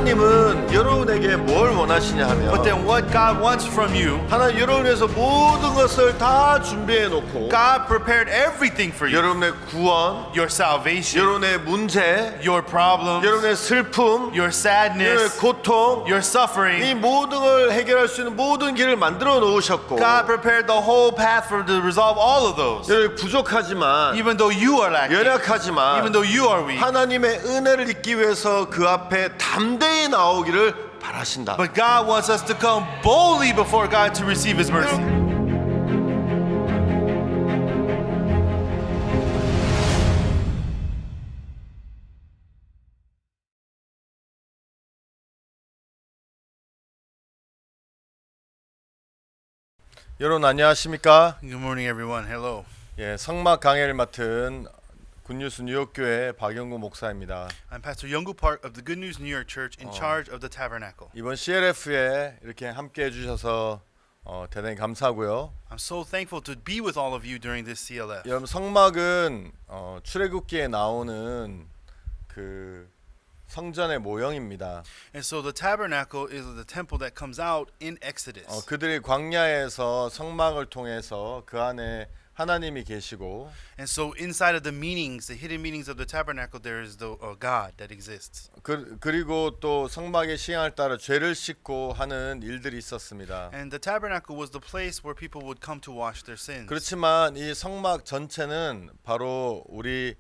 하나님은 여러분에게 뭘 원하시냐 하면 But then what God wants from you, 하나님 여러분을 위해서 모든 것을 다 준비해 놓고 God prepared everything for you. 여러분의 구원, Your salvation, 여러분의 문제, your problems, 여러분의 슬픔, your 여러분의 sadness, 고통, your suffering. 이 모든 걸 해결할 수 있는 모든 길을 만들어 놓으셨고 God prepared the whole path for to resolve all of those. 여러분 부족하지만 Even though you are lacking, 연약하지만 even though you are weak, 하나님의 은혜를 입기 위해서 그 앞에 담대히 나오기를 바라신다. but God wants us to come boldly before God to receive His mercy. 여러분 안녕하십니까? Good morning, everyone. Hello. 예, 성막 강해를 맡은 굿뉴스 뉴욕교회 박영구 목사입니다. I'm Pastor Younggu Park of the Good News New York Church in charge of the Tabernacle. 이번 CLF에 이렇게 함께 해주셔서 대단히 감사하고요. I'm so thankful to be with all of you during this CLF. 여러분 성막은 출애굽기에 나오는 그 성전의 모형입니다. And so the tabernacle is the temple that comes out in Exodus. 그들이 광야에서 성막을 통해서 그 안에 하나님이 계시고 And so inside of the meanings, the hidden meanings of the tabernacle, there is the God that exists. 그리고 또 성막의 시향을 따라 죄를 씻고 하는 일들이 있었습니다. And the tabernacle was the place where people would come to wash their sins. 그렇지만 이 성막 전체는 바로 우리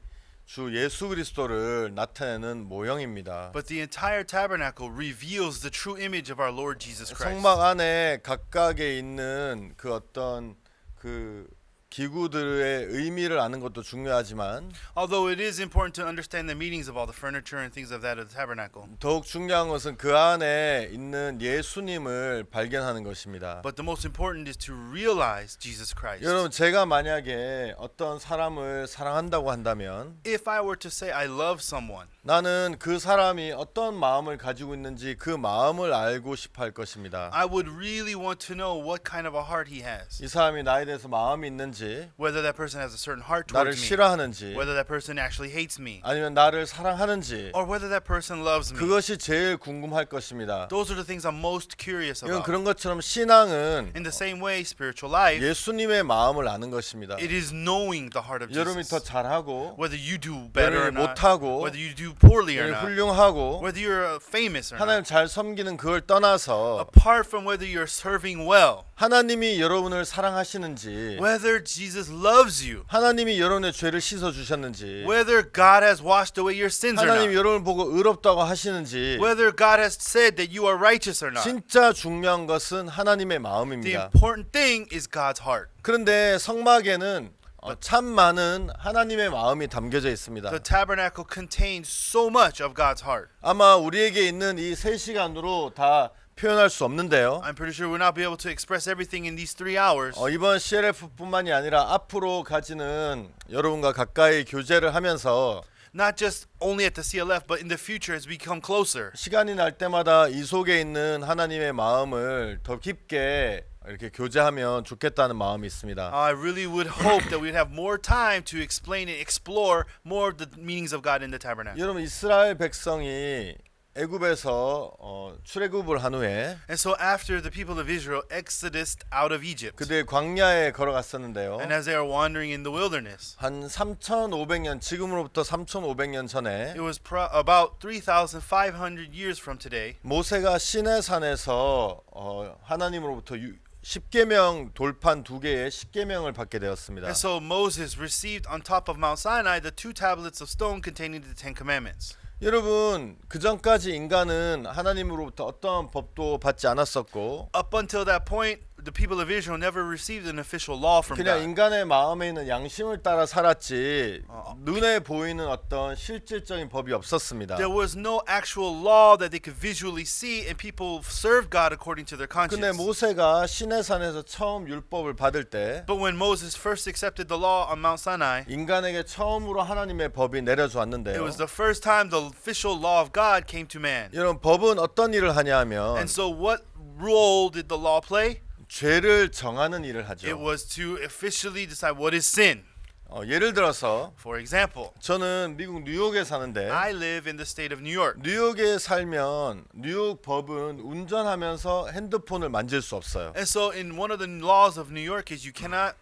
주 예수 그리스도를 나타내는 모형입니다. But the entire tabernacle reveals the true image of our Lord Jesus Christ. 성막 안에 각각에 있는 그 어떤 그 기구들의 의미를 아는 것도 중요하지만 Although it is important to understand the meanings of all the furniture and things of that of the tabernacle, 더욱 중요한 것은 그 안에 있는 예수님을 발견하는 것입니다. but the most important is to realize Jesus Christ. 여러분 제가 만약에 어떤 사람을 사랑한다고 한다면 If I were to say I love someone, 나는 그 사람이 어떤 마음을 가지고 있는지 그 마음을 알고 싶어 할 것입니다. I would really want to know what kind of a heart he has. 이 사람이 나에 대해서 마음이 있는지 Whether that person has a certain heart 나를 towards me, 싫어하는지 whether that person actually hates me, 아니면 나를 사랑하는지 or whether that person loves me. 그것이 제일 궁금할 것입니다. Those are the things I'm most curious 이건 about. 그런 것처럼 신앙은 In the same way, spiritual life, 예수님의 마음을 아는 것입니다. it is knowing the heart of 여러분이 더 Jesus. 잘하고 Whether you do better or 여러분이 not, 못하고 whether you do poorly or 여러분이 not, 훌륭하고 whether you're famous or 하나님 not, 잘 섬기는 그걸 떠나서 apart from whether you're serving well, 하나님이 여러분을 사랑하시는지 whether Jesus loves you, 하나님이 여러분의 죄를 씻어 주셨는지 whether God has washed away your sins or 하나님이 not, 여러분을 보고 의롭다고 하시는지 whether God has said that you are righteous or not. 진짜 중요한 것은 하나님의 The 마음입니다. important thing is God's heart. 그런데 성막에는 참 많은 하나님의 마음이 담겨져 있습니다. The tabernacle contains so much of God's heart. 아마 우리에게 있는 이 3시간으로 다 표현할 수 없는데요. I'm pretty sure we'll not be able to express everything in these 3 hours. 이번 CLF뿐만이 아니라 앞으로 가지는 여러분과 가까이 교제를 하면서 Not just only at the CLF, but in the future as we come closer. 시간이 날 때마다 이 속에 있는 하나님의 마음을 더 깊게 이렇게 교제하면 좋겠다는 마음이 있습니다. I really would hope that we'd have more time to explain and explore more of the meanings of God in the tabernacle. 여러분 이스라엘 백성이 애굽에서 출애굽을 한 후에 And so after the people of Israel exodused out of Egypt, 그들 광야에 걸어갔었는데요. and as they are wandering in the wilderness, 한 3,500년 지금으로부터 3,500년 전에 it was about 3,500 years from today. 모세가 시내산에서 하나님으로부터 10계명 돌판 2개의 10계명을 받게 되었습니다. And so Moses received on top of Mount Sinai the 2 tablets of stone containing the 10 commandments. 여러분 그 전까지 인간은 하나님으로부터 어떤 법도 받지 않았었고 Up until that point, the people of Israel never received an official law from 그냥 God. 인간의 마음에 있는 양심을 따라 살았지 눈에 보이는 어떤 실질적인 법이 없었습니다. There was no actual law that they could visually see, and people served God according to their 근데 conscience. 모세가 시내산에서 처음 율법을 받을 때 But when Moses first accepted the law on Mount Sinai, 인간에게 처음으로 하나님의 법이 내려져 it 왔는데요. was the first time the official law of God came to man. 여러분 법은 어떤 일을 하냐 하면 And so what role did the law play? 죄를 정하는 일을 It 하죠. was to officially decide what is sin. 예를 들어서 For example, 저는 미국 뉴욕에 사는데 I live in the state of New York. 뉴욕에 살면 뉴욕 법은 운전하면서 핸드폰을 만질 수 없어요. And so in one of the laws of New York is you cannot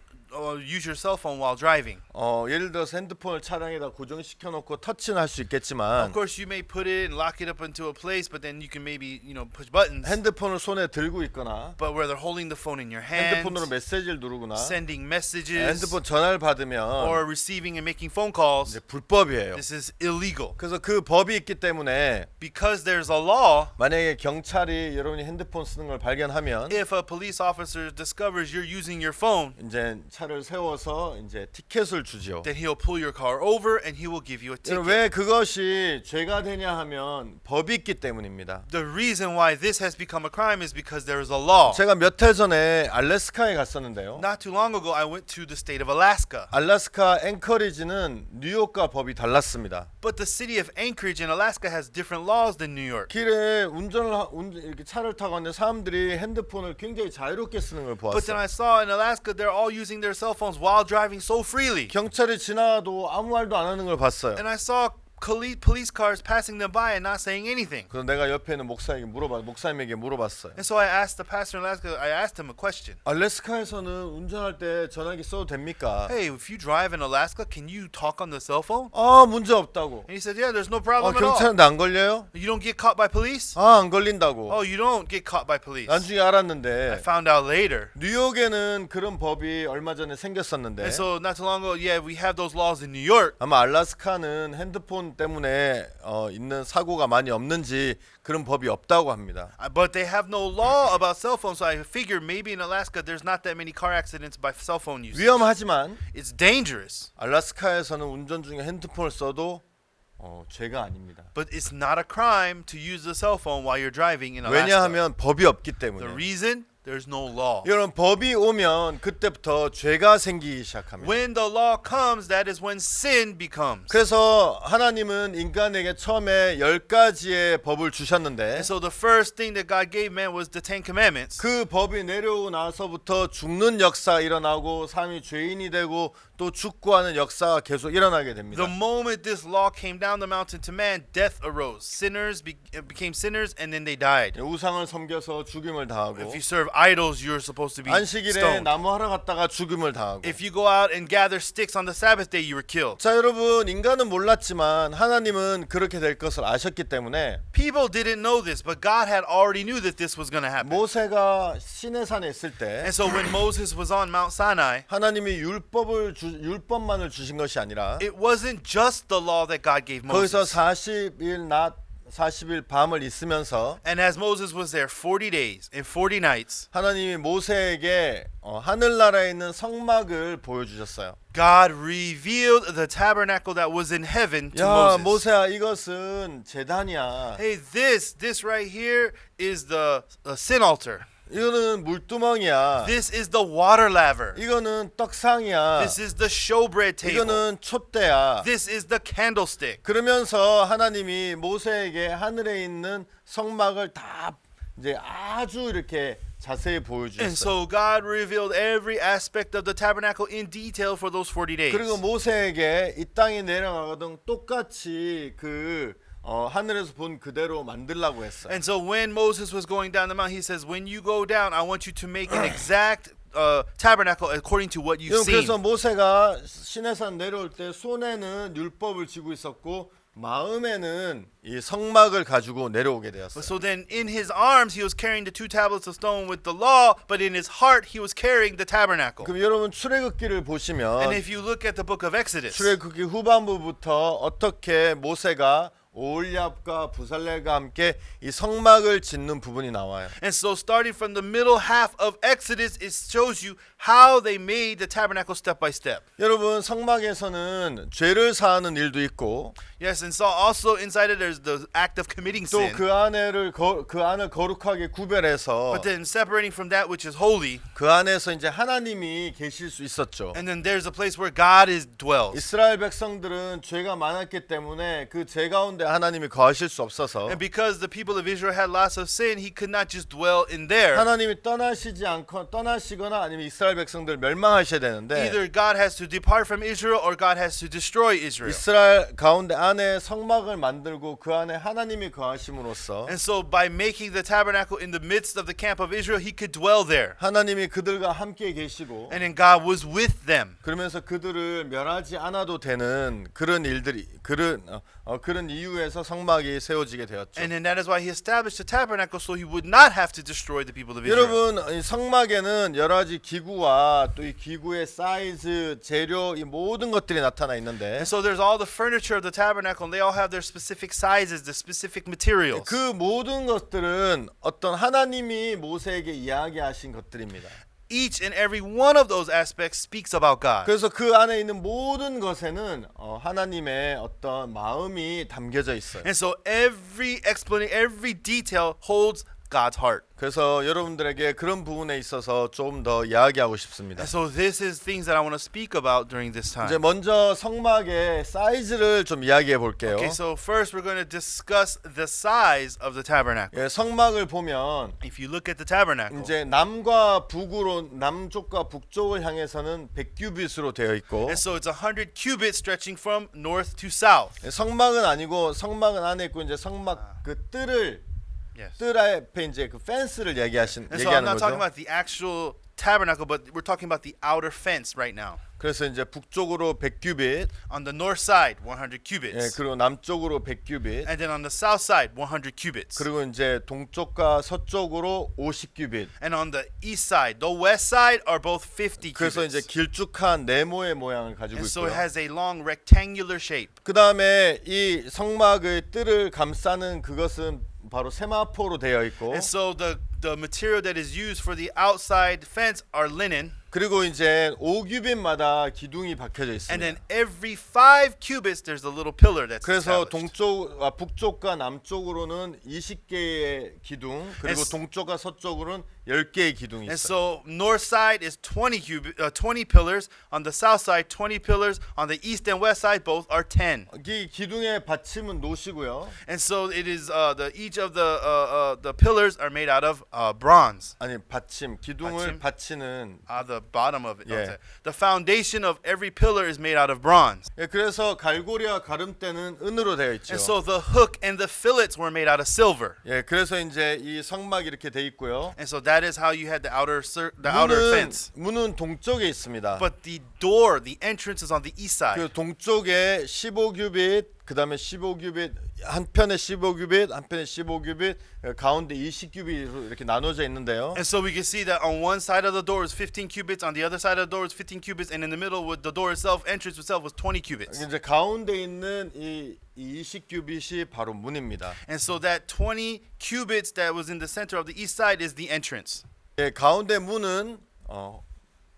use your cell phone while driving. 예를 들어서 핸드폰을 차량에다 고정시켜 놓고 터치는 할 수 있겠지만 Of course, you may put it and lock it up into a place, but then you can maybe, push buttons. 핸드폰을 손에 들고 있거나 But where they're holding the phone in your hand, 핸드폰으로 메시지를 누르거나 sending messages, 핸드폰 전화를 받으면 or receiving and making phone calls, 이제 불법이에요. this is illegal. 그래서 그 법이 있기 때문에 Because there's a law, 만약에 경찰이 여러분이 핸드폰 쓰는 걸 발견하면 if a police officer discovers you're using your phone, 이제 차를 세워서 이제 티켓을 주죠. then he'll pull your car over and he will give you a 여러분, ticket. 왜 그것이 죄가 되냐 하면 법이 있기 때문입니다. The reason why this has become a crime is because there is a law. 제가 몇 해 전에 알래스카에 갔었는데요. Not too long ago, I went to the state of Alaska. 알래스카 앵커리지는 뉴욕과 법이 달랐습니다. But the city of Anchorage in Alaska has different laws than New York. 길에 이렇게 차를 타고 왔는데 사람들이 핸드폰을 굉장히 자유롭게 쓰는 걸 But then 보았어요. I saw in Alaska they're all using their cell phones while driving so freely. 경찰이 지나도 아무 말도 안 하는 걸 봤어요. And I saw police cars passing them by and not saying anything. 그래서 내가 옆에 있는 목사님에게 물어봤어요. And so I asked the pastor in Alaska, I asked him a question. 알래스카에서는 운전할 때 전화기 써도 됩니까? Hey, if you drive in Alaska, can you talk on the cell phone? 문제 없다고. And he said, yeah, there's no problem at all. 경찰한테 안 걸려요? You don't get caught by police? 안 걸린다고. Oh, you don't get caught by police. 나중에 I 알았는데 found out later. 뉴욕에는 그런 법이 얼마 전에 And 생겼었는데 so not too long ago, yeah, we have those laws in New York. 아마 알래스카는 핸드폰 때문에 있는 사고가 많이 없는지 그런 법이 없다고 합니다. But they have no law about cell phones, so I figure maybe in Alaska there's not that many car accidents by cell phone usage. 위험하지만 It's dangerous, 알래스카에서는 운전 중에 핸드폰을 써도 죄가 아닙니다. but it's not a crime to use the cell phone while you're driving in Alaska. 왜냐하면 법이 없기 The 때문에. reason? There's no law. 여러분 법이 오면 그때부터 죄가 생기기 시작합니다. When the law comes, that is when sin becomes. 그래서 하나님은 인간에게 처음에 10가지의 법을 주셨는데 And so the first thing that God gave man was the Ten Commandments. 그 법이 내려오고 나서부터 죽는 역사가 일어나고 사람이 죄인이 되고 또 죽고 하는 역사가 계속 일어나게 됩니다. The moment this law came down the mountain to man, death arose. Sinners became sinners and then they died. 우상을 섬겨서 죽임을 당하고 If you serve idols, you're supposed to be 안식일에 stoned. 나무하러 갔다가 죽임을 당하고 If you go out and gather sticks on the Sabbath day, you were killed. 자 여러분 인간은 몰랐지만 하나님은 그렇게 될 것을 아셨기 때문에 People didn't know this, but God had already knew that this was going to happen. 모세가 시내산에 있을 때 And so when Moses was on Mount Sinai, 하나님이 율법만을 주신 것이 아니라 it wasn't just the law that God gave 거기서 Moses. 40일 낮 40일 밤을 있으면서 And as Moses was there 40 days and 40 nights, 하나님이 모세에게 하늘나라에 있는 성막을 보여주셨어요. God revealed the tabernacle that was in heaven to 야 Moses. 모세야 이것은 제단이야. Hey, this right here is the sin altar. 이거는 물두멍이야. This is the water laver. 이거는 떡상이야. This is the showbread table. 이거는 촛대야. This is the candlestick. 그러면서 하나님이 모세에게 하늘에 있는 성막을 다 이제 아주 이렇게 자세히 And 보여주셨어요. so God revealed every aspect of the tabernacle in detail for those 40 days. 그리고 모세에게 이 땅에 내려가거든 똑같이 그 하늘에서 본 그대로 만들라고 했어요. And so when Moses was going down the mountain, he says, when you go down, I want you to make an exact tabernacle according to what you've seen. 그래서 모세가 시내산 내려올 때 손에는 율법을 쥐고 있었고 마음에는 이 성막을 가지고 내려오게 되었어요. So then in his arms he was carrying the 2 tablets of stone with the law, but in his heart he was carrying the tabernacle. 그럼 여러분 출애굽기를 And 보시면 if you look at the book of Exodus, 출애굽기 후반부부터 어떻게 모세가 오홀리압과 부살렐과 함께 이 성막을 짓는 부분이 나와요. and so starting from the middle half of Exodus, it shows you how they made the tabernacle step by step. 여러분 성막에서는 죄를 사하는 일도 있고 Yes, and so also inside it there's the act of committing 또 sin. 그 안을 거룩하게 구별해서 But then separating from that which is holy, 그 안에서 이제 하나님이 계실 수 있었죠. and then there's a place where God dwells. 이스라엘 백성들은 죄가 많았기 때문에 그 죄 가운데 가운데 하나님이 거하실 수 없어서 And because the people of Israel had lots of sin, he could not just dwell in there. 하나님이 떠나시거나 아니면 이스라엘 백성들 멸망하셔야 되는데 Either God has to depart from Israel or God has to destroy Israel. 이스라엘 가운데 안에 성막을 만들고 그 안에 하나님이 거하심으로써 And so by making the tabernacle in the midst of the camp of Israel, he could dwell there. 하나님이 그들과 함께 계시고 And then God was with them. 그러면서 그들을 멸하지 않아도 되는 그런 일들이 그런 이유에서 성막이 세워지게 되었죠. And then that is why he established the tabernacle so he would not have to destroy the people of Israel. 여러분 이 성막에는 여러 가지 기구와 또 이 기구의 사이즈, 재료 이 모든 것들이 나타나 있는데 And so there's all the furniture of the tabernacle and they all have their specific sizes, the specific materials. 그 모든 것들은 어떤 하나님이 모세에게 이야기하신 것들입니다. Each and every one of those aspects speaks about God. 그래서 그 안에 있는 모든 것에는 하나님의 어떤 마음이 담겨져 있어요. And so every explanation, every detail holds God's heart. 그래서 여러분들에게 그런 부분에 있어서 좀 더 이야기하고 싶습니다. And so this is things that I want to speak about during this 이제 time. 먼저 성막의 사이즈를 좀 이야기해 볼게요. Okay, so first we're going to discuss the size of the tabernacle. 예, 성막을 보면 If you look at the tabernacle, 이제 남과 북으로 남쪽과 북쪽을 향해서는 100규빗으로 되어 있고 and so it's 100 cubits stretching from north to south. 예, 성막은 아니고 성막은 안에 있고 이제 성막 그 뜰을 Yes. 뜰 앞에 이제 그 펜스를 And so I'm 얘기하는 not talking 거죠. about the actual tabernacle, but we're talking about the outer fence right now. 그래서 이제 북쪽으로 100규빗, On the north side, 100 예, cubits. 그리고 남쪽으로 100규빗, And then on the south side, 100 cubits. 그리고 이제 동쪽과 서쪽으로 50규빗. And on the east side, the west side are both 50 그래서 이제 cubits. 길쭉한 네모의 모양을 가지고 And so it 있고요. has a long rectangular shape. 그 다음에 이 성막의 뜰을 감싸는 그것은 바로 세마포로 되어 있고, And so the material that is used for the outside fence are linen. 그리고 이제 5규빗마다 기둥이 박혀져 And then 있습니다. every 5 cubits, there's a little pillar that's 그래서 established. 북쪽과 남쪽으로는 20개의 기둥, 그리고 And 동쪽과 서쪽으로는 10개의 기둥이 And 있어요. so north side is 20 pillars. On the south side, 20 pillars. On the east and west side, both are 10. 이 기둥의 받침은 노시고요. And so it is each of the pillars are made out of bronze. 아니 기둥을 받침? 받치는. The bottom of it. Yeah. The foundation of every pillar is made out of bronze. 예, 그래서 갈고리와 가름대는 은으로 되어 있죠. And so the hook and the fillets were made out of silver. 예, 그래서 이제 이 성막이 이렇게 돼 있고요. And so that is how you had the outer fence. 문은 동쪽에 있습니다. But the door, the entrance is on the east side. 그 동쪽에 15규빗, 그다음에 15규빗, 한편에 15규빗, 한편에 15규빗, 가운데 20규빗으로 이렇게 나눠져 있는데요. And so we can see that on one side of the door is 15 cubits, on the other side of the door is 15 cubits, and in the middle with the door itself, entrance itself was 20 cubits. 이제 가운데 있는 이 20규빗이 바로 문입니다. And so that 20 cubits that was in the center of the east side is the entrance. 예, 가운데 문은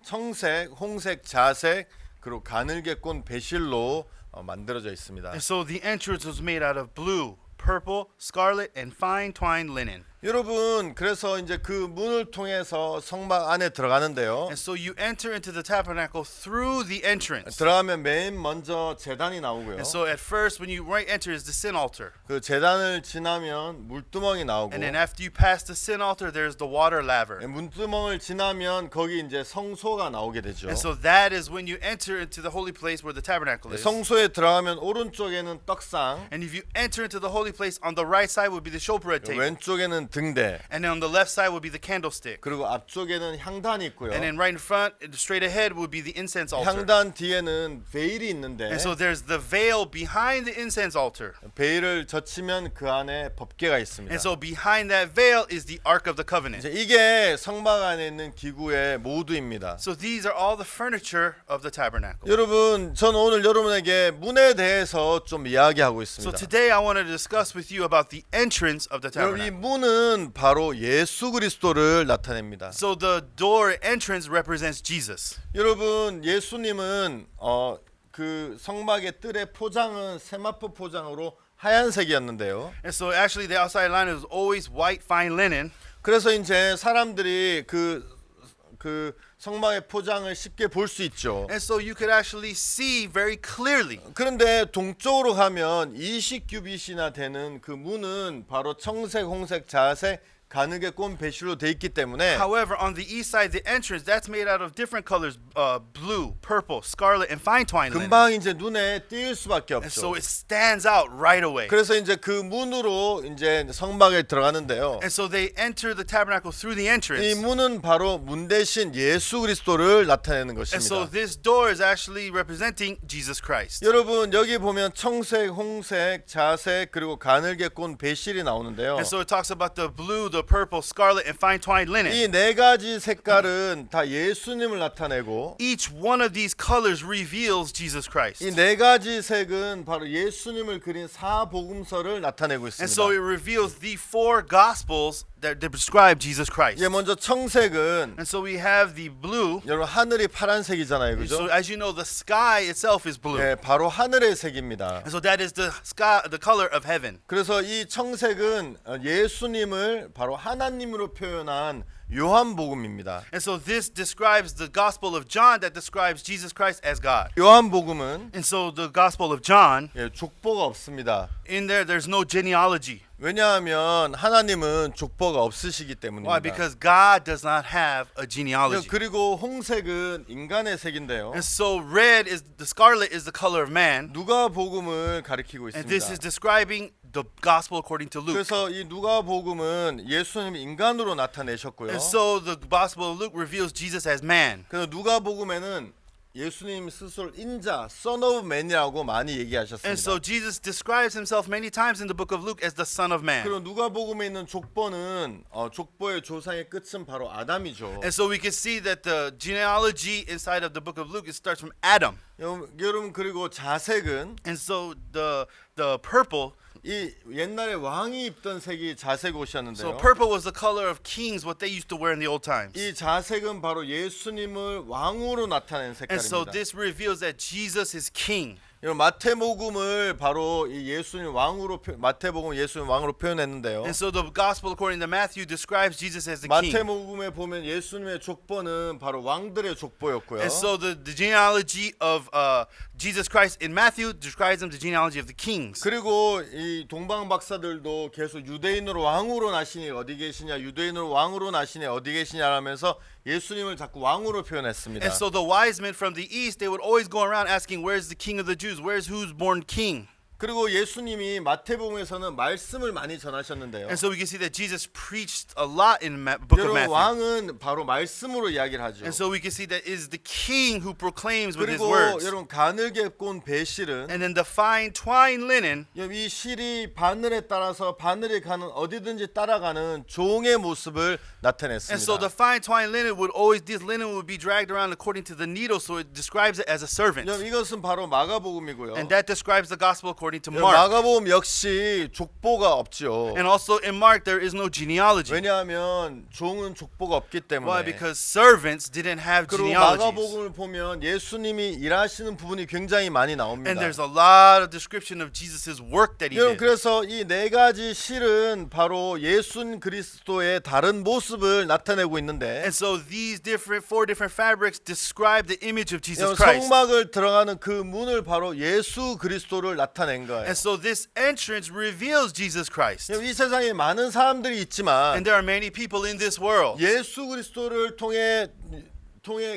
청색, 홍색, 자색, 그리고 가늘게 꼰 배실로 만들어져 있습니다. And so the entrance was made out of blue, purple, scarlet, and fine twined linen. 여러분, 그래서 이제 그 문을 통해서 성막 안에 들어가는데요. And so you enter into the tabernacle through the entrance. 들어가면 맨 먼저 제단이 나오고요. And so at first when you enter is the sin altar. 그 제단을 지나면 물두멍이 나오고, And then after you pass the sin altar, there's the water laver. 물두멍을 지나면 거기 이제 성소가 나오게 되죠. And so that is when you enter into the holy place where the tabernacle is. 성소에 들어가면 오른쪽에는 떡상, And if you enter into the holy place, on the right side would be the showbread table. 왼쪽에는 등대, And then on the left side would be the candlestick. 그리고 앞쪽에는 향단이 있고요. And then right in front, straight ahead, would be the incense altar. 향단 뒤에는 베일이 있는데 And so there's the veil behind the incense altar. 베일을 젖히면 그 안에 법궤가 있습니다. And so behind that veil is the Ark of the Covenant. 이제 이게 성막 안에 있는 기구의 모두입니다. So these are all the furniture of the tabernacle. 여러분, 전 오늘 여러분에게 문에 대해서 좀 이야기하고 So 있습니다. today I want to discuss with you about the entrance of the 여러분, 이 tabernacle. 문은 바로 예수 그리스도를 나타냅니다. So the door entrance represents Jesus. 여러분, 예수님은 그 성막의 뜰의 포장은 세마포 포장으로 하얀색이었는데요. And so actually the outside line was always white fine linen. 그래서 이제 사람들이 그 그 성막의 포장을 쉽게 볼 수 있죠. And so you could actually see very clearly. 그런데 동쪽으로 가면 20규빗이나 되는 그 문은 바로 청색, 홍색, 자색, 가늘게 꼰 배실로 돼 있기 때문에 However, on the east side, the entrance, that's made out of different colors, blue, purple, scarlet, and fine twined linen. 금방 이제 눈에 띄일 수밖에 And so 없죠. it stands out right away. 그래서 이제 그 문으로 이제 성막에 들어가는데요. And so they enter the tabernacle through the 이 entrance. 문은 바로 문 대신 예수 그리스도를 나타내는 And so 것입니다. this door is actually representing Jesus Christ. 여러분 여기 보면 청색, 홍색, 자색 그리고 가늘게 꼰 배실이 나오는데요. And so it talks about the blue, the purple, scarlet, and fine twined linen. 이 네 가지 색깔은 다 예수님을 나타내고 Each one of these colors reveals Jesus Christ. 이 네 가지 색은 바로 예수님을 그린 사복음서를 나타내고 And so it 있습니다. reveals the four gospels that describe Jesus Christ. 예, 먼저 청색은 And so we have the blue. 여러분 하늘이 파란색이잖아요, So 그죠? as you know, the sky itself is blue. 예, 바로 하늘의 색입니다. And so that is the sky, the color of heaven. 그래서 이 청색은 예수님을 바로 하나님으로 표현한 요한복음입니다. And so this describes the gospel of John that describes Jesus Christ as God. 요한복음은 And so the gospel of John, 예, 족보가 없습니다. in there, there's no genealogy. 왜냐하면 하나님은 족보가 없으시기 때문입니다. Why? Because God does not have a genealogy. 그리고 홍색은 인간의 색인데요. And so red is the scarlet is the color of man. 누가복음을 가리키고 And this is 있습니다. describing the gospel according to Luke. 그래서 이 누가복음은 예수님이 인간으로 나타내셨고요. And so the gospel of Luke reveals Jesus as man. 그래서 누가복음에는 예수님 스스로 인자, Son of Man이라고 많이 And 얘기하셨습니다. so Jesus describes himself many times in the book of Luke as the Son of Man. 그리고 누가복음에 있는 족보는 족보의 조상의 끝은 바로 아담이죠. And so we can see that the genealogy inside of the book of Luke, it starts from Adam. 여러분 그리고 자색은 And so the purple, 이 옛날에 왕이 입던 색이 자색 so 옷이었는데요. purple was the color of kings, what they used to wear in the old times. 이 자색은 바로 예수님을 왕으로 나타낸 And so 색깔입니다. this reveals that Jesus is king. 여러분 마태복음을 바로 이 예수님 왕으로 마태복음 예수님 왕으로 표현했는데요. And so the gospel according to Matthew describes Jesus as the king. 마태복음에 보면 예수님의 족보는 바로 왕들의 족보였고요. And so the genealogy of Jesus Christ in Matthew describes him the genealogy of the kings. 그리고 이 동방 박사들도 계속 유대인으로 왕으로 나시니 어디 계시냐, 유대인으로 왕으로 나시니 어디 계시냐 하면서 예수님을 자꾸 왕으로 표현했습니다. And so the wise men from the east, they would always go around asking, where's the king of the Jews? Where's who's born king? 그리고 예수님이 마태복음에서는 말씀을 많이 전하셨는데요. And so we can see that Jesus preached a lot in book of 여러분 Matthew. 왕은 바로 말씀으로 이야기를 하죠. And so we can see that it is the king who proclaims with his 그리고 words. 여러분 가늘게 꼰 배실은 And then the fine twined linen, 이 실이 바늘에 따라서 바늘이 가는 어디든지 따라가는 종의 모습을 나타냈습니다. and so the fine twined linen would always, this linen would be dragged around according to the needle, so it describes it as a servant. 이것은 바로 마가복음이고요. And that describes the gospel according to Mark. 마가복음 역시 족보가 없죠. And also in Mark, there is no genealogy. 왜냐하면 종은 족보가 없기 때문에. Why? Because servants didn't have 그리고 genealogies. 마가복음을 보면 예수님이 일하시는 부분이 굉장히 많이 나옵니다. And there's a lot of description of Jesus' work that he 여러분 did. 그래서 이 네 가지 실은 바로 예수 그리스도의 다른 모습을 나타내고 있는데 And so these four different fabrics describe the image of Jesus 여러분 Christ. 성막을 들어가는 그 문을 바로 예수 그리스도를 나타낸 거예요. And so this entrance reveals Jesus Christ. 여러분 이 세상에 많은 사람들이 있지만 And there are many people in this world. 예수 그리스도를 통해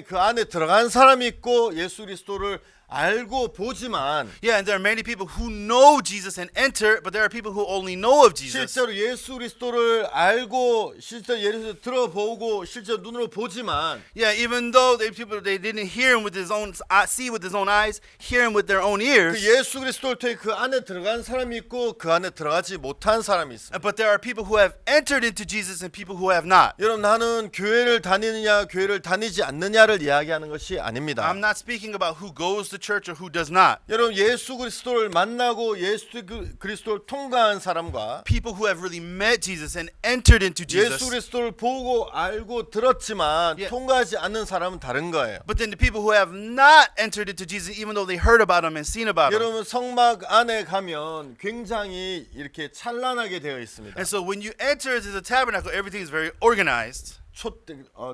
그 안에 들어간 사람이 있고 예수 그리스도를 알고 보지만 Yeah, and there are many people who know Jesus and enter, but there are people who only know of Jesus. 실제로 예수 그리스도를 알고 실제로 예수 들어보고 실제로 눈으로 보지만 Yeah, even though they didn't hear him with his own see with his own eyes, hear him with their own 그 ears. 예수 그리스도를 통해 그 안에 들어간 사람이 있고 그 안에 들어가지 못한 사람이 있습니다. But there are people who have entered into Jesus and people who have not. 여러분 나는 교회를 다니느냐 교회를 다니지 않느냐를 이야기하는 것이 아닙니다. I'm not speaking about who goes to church or who does not. 여러분 예수 그리스도를 만나고 예수 그리스도를 통과한 사람과 People who have really met Jesus and entered into 예수 Jesus. 그리스도를 보고 알고 들었지만 Yeah. 통과하지 않는 사람은 다른 거예요. But then the people who have not entered into Jesus, even though they heard about him and seen about him. 여러분 성막 안에 가면 굉장히 이렇게 찬란하게 되어 있습니다. And so when you enter into the tabernacle, everything is very organized.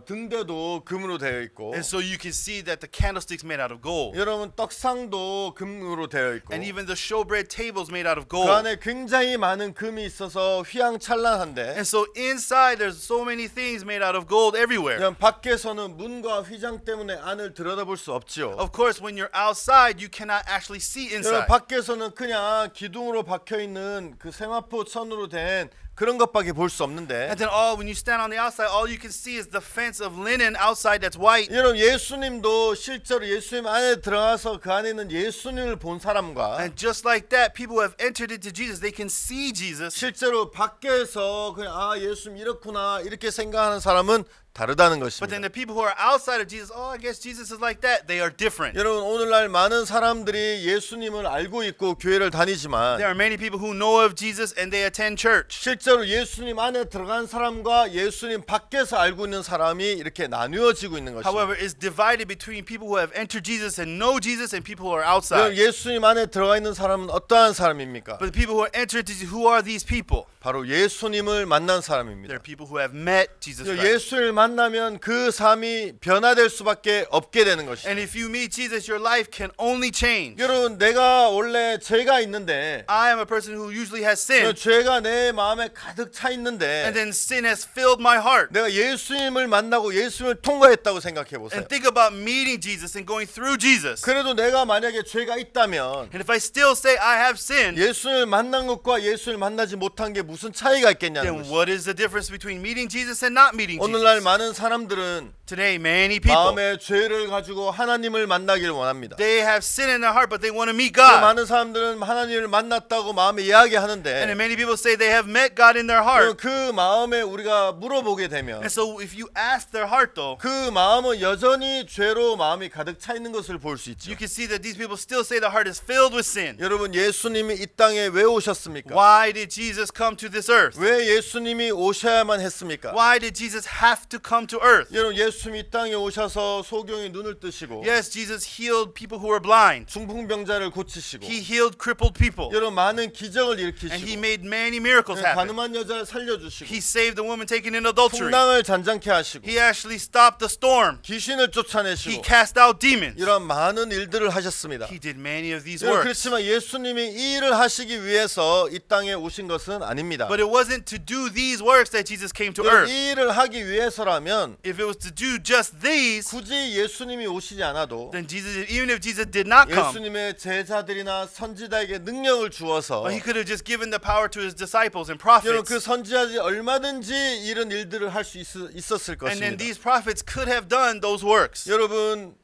등대도 금으로 되어 있고, And so you can see that the candlesticks made out of gold. 여러분 떡상도 금으로 되어 있고, And even the showbread tables made out of 그 gold. 안에 굉장히 많은 금이 있어서 휘황찬란한데, And so inside there's so many things made out of gold everywhere. 그냥 밖에서는 문과 휘장 때문에 안을 들여다볼 수 없지요. Of course, when you're outside, you cannot actually see 여러분 inside. 밖에서는 그냥 기둥으로 박혀 있는 그 세마포 천으로 된 그런 것밖에 볼 수 없는데, And then when you stand on the outside, all you can see is the fence of linen outside that's white. 여러분 예수님도 실제로 예수님 안에 들어가서 그 안에 있는 예수님을 본 사람과 And just like that, people who have entered into Jesus, they can see Jesus. 실제로 밖에서 그냥 아 예수님 이렇구나 이렇게 생각하는 사람은 다르다는 But then 것입니다. the people who are outside of Jesus, I guess Jesus is like that. They are different. 여러분 오늘날 많은 사람들이 예수님을 알고 있고 교회를 다니지만 There are many people who know of Jesus and they attend church. 실제로 예수님 안에 들어간 사람과 예수님 밖에서 알고 있는 사람이 이렇게 나뉘어지고 있는 것입니다. However, it's divided between people who have entered Jesus and know Jesus and people who are 여러분 outside. 예수님 안에 들어가 있는 사람은 어떠한 사람입니까? But the people who are entered into Jesus, who are these people? 바로 예수님을 만난 They're 사람입니다. people who have met Jesus Christ. 예수를 만나면 그 삶이 변화될 수밖에 없게 되는 것입니다. And if you meet Jesus, your life can only change. 여러분 내가 원래 죄가 있는데 I am a person who usually has sin, 죄가 내 마음에 가득 차 있는데 and then sin has filled my heart. 내가 예수님을 만나고 예수님을 통과했다고 생각해 보세요. And think about meeting Jesus and going through Jesus. 그래도 내가 만약에 죄가 있다면 And if I still say I have sinned, 예수님을 만난 것과 예수님을 만나지 못한 게 무슨 차이가 있겠냐는 then 것이죠. what is the difference between meeting Jesus and not meeting 오늘날 Jesus? 많은 사람들은 Today, many people, 마음에 죄를 가지고 하나님을 만나기를 원합니다. they have sin in their heart, but they want to meet 또 God. 많은 사람들은 하나님을 만났다고 마음에 And 이야기하는데 then many people say they have met God in their heart. 그 마음에 우리가 물어보게 되면 And so if you ask their heart though, 그 마음은 여전히 죄로 마음이 가득 차 있는 것을 볼 수 있죠. you can see that these people still say the heart is filled with sin. 여러분 예수님이 이 땅에 왜 오셨습니까? Why did Jesus come to this earth? 왜 예수님이 오셔야만 했습니까? Why did Jesus have to come to earth? 여러분 예수님이 이 땅에 오셔서 소경의 눈을 뜨시고 Yes, Jesus healed people who were blind. 중풍병자를 고치시고 He healed crippled people. 여러분 많은 기적을 And he 일으키시고 made many miracles happen. 가늠한 여자를 살려주시고 He saved the woman taken in adultery. 풍랑을 잔잔케 하시고 He actually stopped the storm. 귀신을 He 쫓아내시고 cast out demons. 이런 많은 일들을 하셨습니다. He did many of these 여러분, works. 그렇지만 예수님이 이 일을 하시기 위해서 이 땅에 오신 것은 아닙니다. But it wasn't to do these works that Jesus came to 여러분, earth. 이 일을 하기 위해서라면 If it was to do just these, 굳이 예수님이 오시지 않아도 then Jesus, even if Jesus did not come, 예수님의 제자들이나 선지자에게 능력을 주어서 he could have just given the power to his disciples and 여러분 prophets. 그 선지자들이 얼마든지 이런 일들을 할 수 있었을 And then 것입니다. these prophets could have done those works. 여러분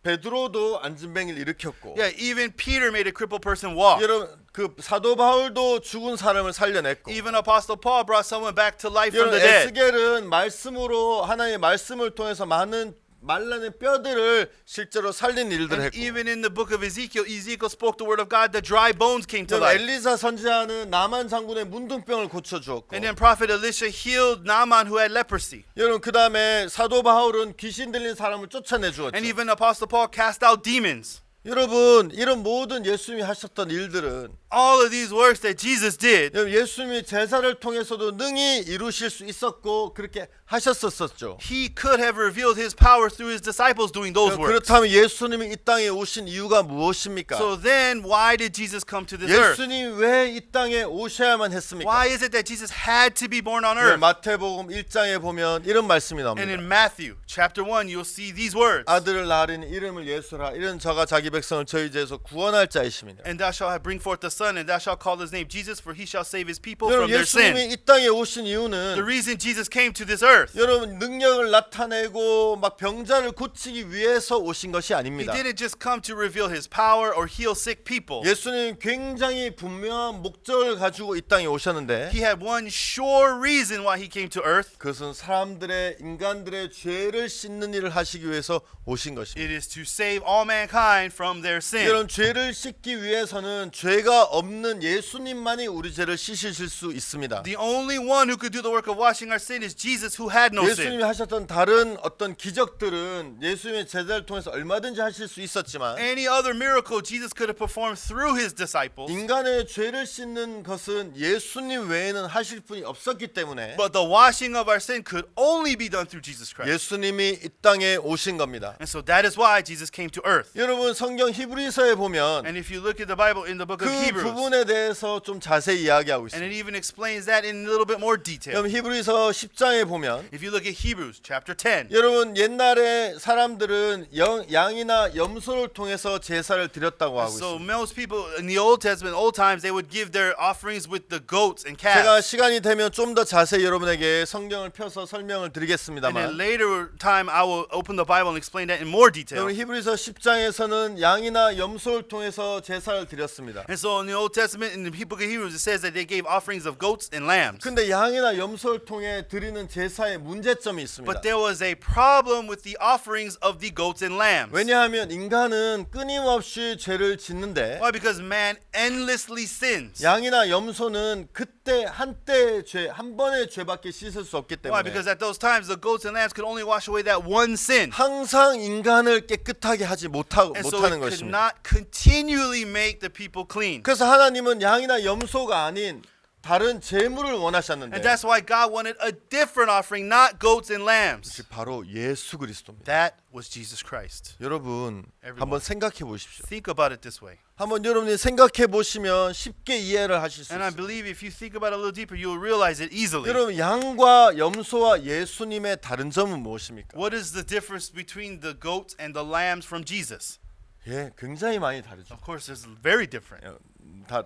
베드로도 안진뱅이를 일으켰고 Yeah, even Peter made a crippled person walk. 여러분 그 사도 바울도 죽은 사람을 살려냈고 Even Apostle Paul brought someone back to life from 여러분 the dead. 에스겔은 말씀으로 하나님의 말씀을 통해서 많은 말라는 뼈들을 실제로 살린 일들을 And 했고 even in the book of Ezekiel, Ezekiel spoke the word of God, the dry bones came to 여러분 life. 엘리사 선지자는 나만 장군의 문둥병을 고쳐주었고 And then prophet Elisha healed Naaman who had leprosy. 여러분 그 다음에 사도 바울은 귀신 들린 사람을 쫓아내 주었죠. And even Apostle Paul cast out demons. 여러분 이런 모든 예수님이 하셨던 일들은 All of these works that Jesus did, 여러분, 예수님이 제사를 통해서도 능히 이루실 수 있었고 그렇게 하셨었죠. he could have revealed his power through his disciples doing those works. 그렇다면 예수님이 이 땅에 오신 이유가 무엇입니까? So then why did Jesus come to this earth? 예수님이 왜 이 땅에 오셔야만 했습니까? Why is it that Jesus had to be born on 네, earth? 마태복음 1장에 보면 이런 말씀이 And 나옵니다. in Matthew chapter 1, you'll see these words. 아들을 낳으리니 이름을 예수라. 이런 저가 자기 백성을 저희 죄에서 구원할 자이심이라. And thou shalt bring forth a son, and thou shalt call his name Jesus, for he shall save his people 여러분 from their sin. 예수님이 이 땅에 오신 The 이유는 reason Jesus came to this earth, 여러분 능력을 나타내고 막 병자를 고치기 위해서 오신 것이 he 아닙니다. didn't just come to reveal his power or heal sick people. 예수님 굉장히 분명한 목적을 가지고 이 땅에 오셨는데 He had one sure reason why he came to earth. 그것은 사람들의 인간들의 죄를 씻는 일을 하시기 위해서 오신 것입니다. It is to save all mankind from their sin. 이런 죄를 씻기 위해서는 죄가 없는 예수님만이 우리 죄를 씻으실 수 있습니다. The only one who could do the work of washing our sin is Jesus, who had no sin. 예수님이 하셨던 다른 어떤 기적들은 예수님의 제자를 통해서 얼마든지 하실 수 있었지만 Any other miracle Jesus could have performed through his disciples. 인간의 죄를 씻는 것은 예수님 외에는 하실 분이 없었기 때문에 But the washing of our sin could only be done through Jesus Christ. 예수님이 이 땅에 오신 겁니다. And so that is why Jesus came to earth. 여러분 성경 히브리서에 보면 And if you look at the Bible in the book of 그 Hebrews, 부분에 대해서 좀 자세히 이야기하고 and it 있습니다. even explains that in a little bit more detail. 그럼 히브리서 10장에 보면 If you look at Hebrews chapter 10, 여러분 옛날에 사람들은 양이나 염소를 통해서 제사를 드렸다고 하고 so 있습니다. most people in the Old Testament, old times, they would give their offerings with the goats and 제가 calves. 시간이 되면 좀 더 자세히 여러분에게 성경을 펴서 설명을 And 드리겠습니다만 then later time, I will open the Bible and explain that in more detail. 여러분 히브리서 10장에서는 양이나 염소를 통해서 제사를 드렸습니다. And so in the Old Testament, in the book of Hebrews, it says that they gave offerings of goats and lambs. 근데 양이나 염소를 통해 드리는 제사에 문제점이 있습니다. But there was a problem with the offerings of the goats and lambs. 왜냐하면 인간은 끊임없이 죄를 짓는데 Why? Because man endlessly sins. 양이나 염소는 그때 한때의 죄, 한 번의 죄밖에 씻을 수 없기 Why? 때문에 Because at those times, the goats and lambs could only wash away that one sin. 항상 인간을 깨끗하게 하지 못하는 And so it could 것입니다. not continually make the people clean. 그래서 하나님은 양이나 염소가 아닌 다른 제물을 원하셨는데 And that's why God wanted a different offering, not goats and lambs. 그것이 바로 예수 그리스도입니다. That was Jesus Christ. 여러분 Everyone. 한번 생각해 보십시오. Think about it this way. 한번 여러분이 생각해 보시면 쉽게 이해를 하실 수 And I 있습니다. believe if you think about it a little deeper, you will realize it easily. 여러분 양과 염소와 예수님의 다른 점은 무엇입니까? What is the difference between the goats and the lambs from Jesus? 예, 굉장히 많이 다르죠. Of course, there's very different.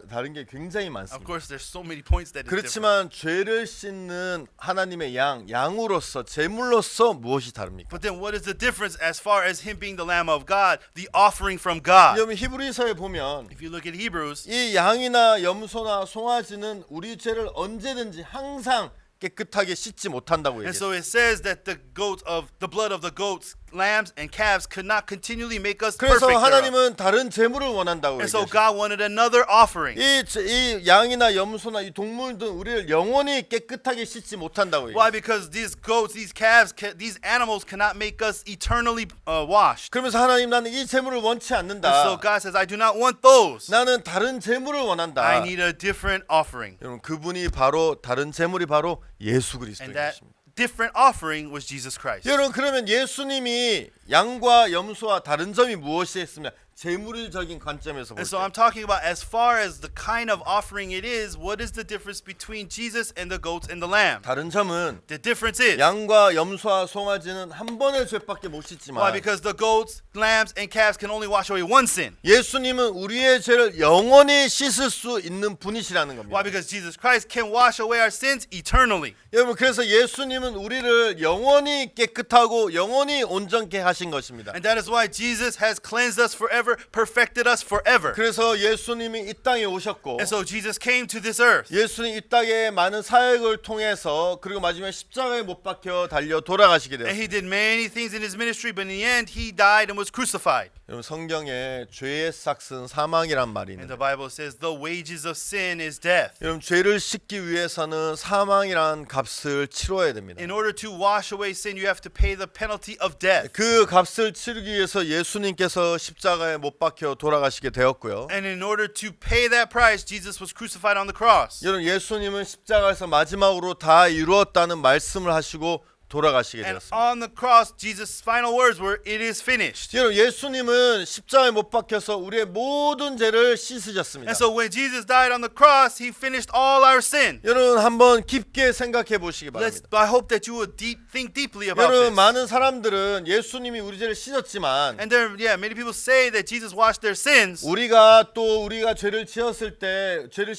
다른 게 굉장히 Of 많습니다. course, there's so many points that is different. 그렇지만 죄를 씻는 하나님의 양으로서 제물로서 무엇이 다릅니까? But then what is the difference as far as him being the Lamb of God, the offering from God? 여러분 히브리서에 보면 If you look at Hebrews, 이 양이나 염소나 송아지는 우리 죄를 언제든지 항상 깨끗하게 씻지 못한다고 and 얘기해요. so it says that the blood of the goats, lambs, and calves could not continually make us 그래서 perfect. thereof. 하나님은 다른 제물을 원한다고 And so 얘기해요. God wanted another offering. 이 양이나 염소나 이 동물들은 우리를 영원히 깨끗하게 씻지 못한다고 Why? 얘기해요. Because these goats, these calves, these animals cannot make us eternally washed. 그러면서 하나님 나는 이 제물을 원치 And so 않는다. God says, I do not want those. 나는 다른 제물을 원한다. I need a different offering. 여러분 그분이 바로 다른 제물이 바로 예수 And 그리스도인 that 것입니다. different offering was Jesus Christ. 여러분 그러면 예수님이 양과 염소와 다른 점이 무엇이었으며 제물적인 관점에서 볼 And 때 so I'm talking about as far as the kind of offering it is, what is the difference between Jesus and the goats and the lamb? 다른 점은 The difference is, 양과 염소와 송아지는 한 번의 죄밖에 못 why? 씻지만 Because the goats, lambs, and calves can only wash away one sin. 예수님은 우리의 죄를 영원히 씻을 수 있는 분이시라는 겁니다. Why? Because Jesus Christ can wash away our sins eternally. 여러분 그래서 예수님은 우리를 영원히 깨끗하고 영원히 온전케 하신 것입니다. And that is why Jesus has cleansed us forever, perfected us forever. 그래서 예수님이 이 땅에 오셨고 And so Jesus came to this earth. 예수님 이 땅에 많은 사역을 통해서 그리고 마지막에 십자가에 못 박혀 달려 돌아가시게 And he 되었습니다. did many things in his ministry, but in the end, he died and was crucified. 여러분 성경에 죄의 삭은 사망이란 말이 And 있는데 the Bible says the wages of sin is death. 여러분 죄를 씻기 위해서는 사망이란 값을 치러야 됩니다. In order to wash away sin, you have to pay the penalty of death. 그 값을 치르기 위해서 예수님께서 십자가에 못 박혀 돌아가시게 되었고요. And in order to pay that price, Jesus was crucified on the cross. 여러분 예수님은 십자가에서 마지막으로 다 이루었다는 말씀을 하시고 돌아가시게 And 되었습니다. on the cross, Jesus' final words were, "It is finished." 여러분 예수님은 십자가에 못 박혀서 우리의 모든 죄를 씻으셨습니다. And so when Jesus died on the cross, he finished all our sin. 여러분 한번 깊게 생각해 보시기 바랍니다. I hope that you will think deeply about 여러분 this. 많은 사람들은 예수님이 우리 죄를 씻었지만 And there, many people say that Jesus washed their sins. 우리가 죄를 지었을 때 죄를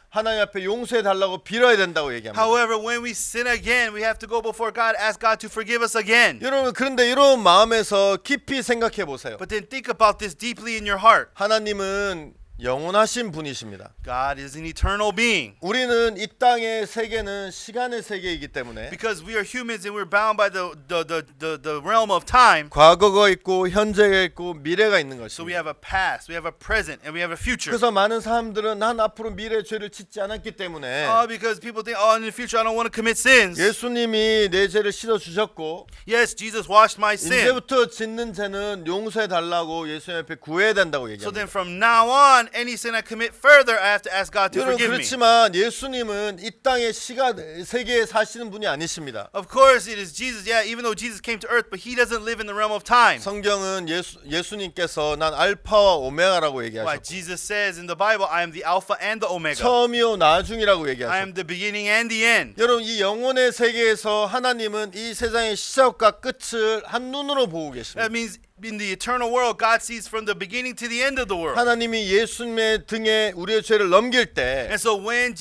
하나님 앞에 용서해 달라고 빌어야 된다고 얘기합니다. However, when we sin again, we have to go before God, ask God to forgive us again. 여러분 그런데 이런 마음에서 깊이 생각해 보세요. But then think about this deeply in your heart. 하나님은 영원하신 분이십니다. God is an eternal being. 우리는 이 땅의 세계는 시간의 세계이기 때문에 Because we are humans and we're bound by the realm of time. 과거가 있고 현재가 있고 미래가 있는 So we 것입니다. have a past, we have a present, and we have a future. 그래서 많은 사람들은 난 앞으로 미래 죄를 짓지 않았기 때문에 Because people think, in the future I don't want to commit sins. 예수님이 내 죄를 씻어 주셨고 Yes, Jesus washed my sin. 이제부터 짓는 죄는 용서해 달라고 예수님 앞에 구해야 된다고 So then 얘기합니다. from now on, any sin I commit further, I have to ask God to 여러분 forgive me. 그렇지만 예수님은 이 땅의 세계에 사시는 분이 아니십니다. Of course, it is Jesus. Yeah, even though Jesus came to earth, but he doesn't live in the realm of time. 성경은 예수님께서 난 알파와 오메가라고 Why 얘기하셨고 Jesus says in the Bible, I am the Alpha and the Omega. 처음이요 나중이라고 I 얘기하셨고 am the beginning and the end. 여러분 이 영혼의 세계에서 하나님은 이 세상의 시작과 끝을 한눈으로 보고 계십니다. That means in the eternal world, God sees from the beginning to the end of the world. 하나님이 예수님의 등에 우리의 죄를 넘길 때 And so when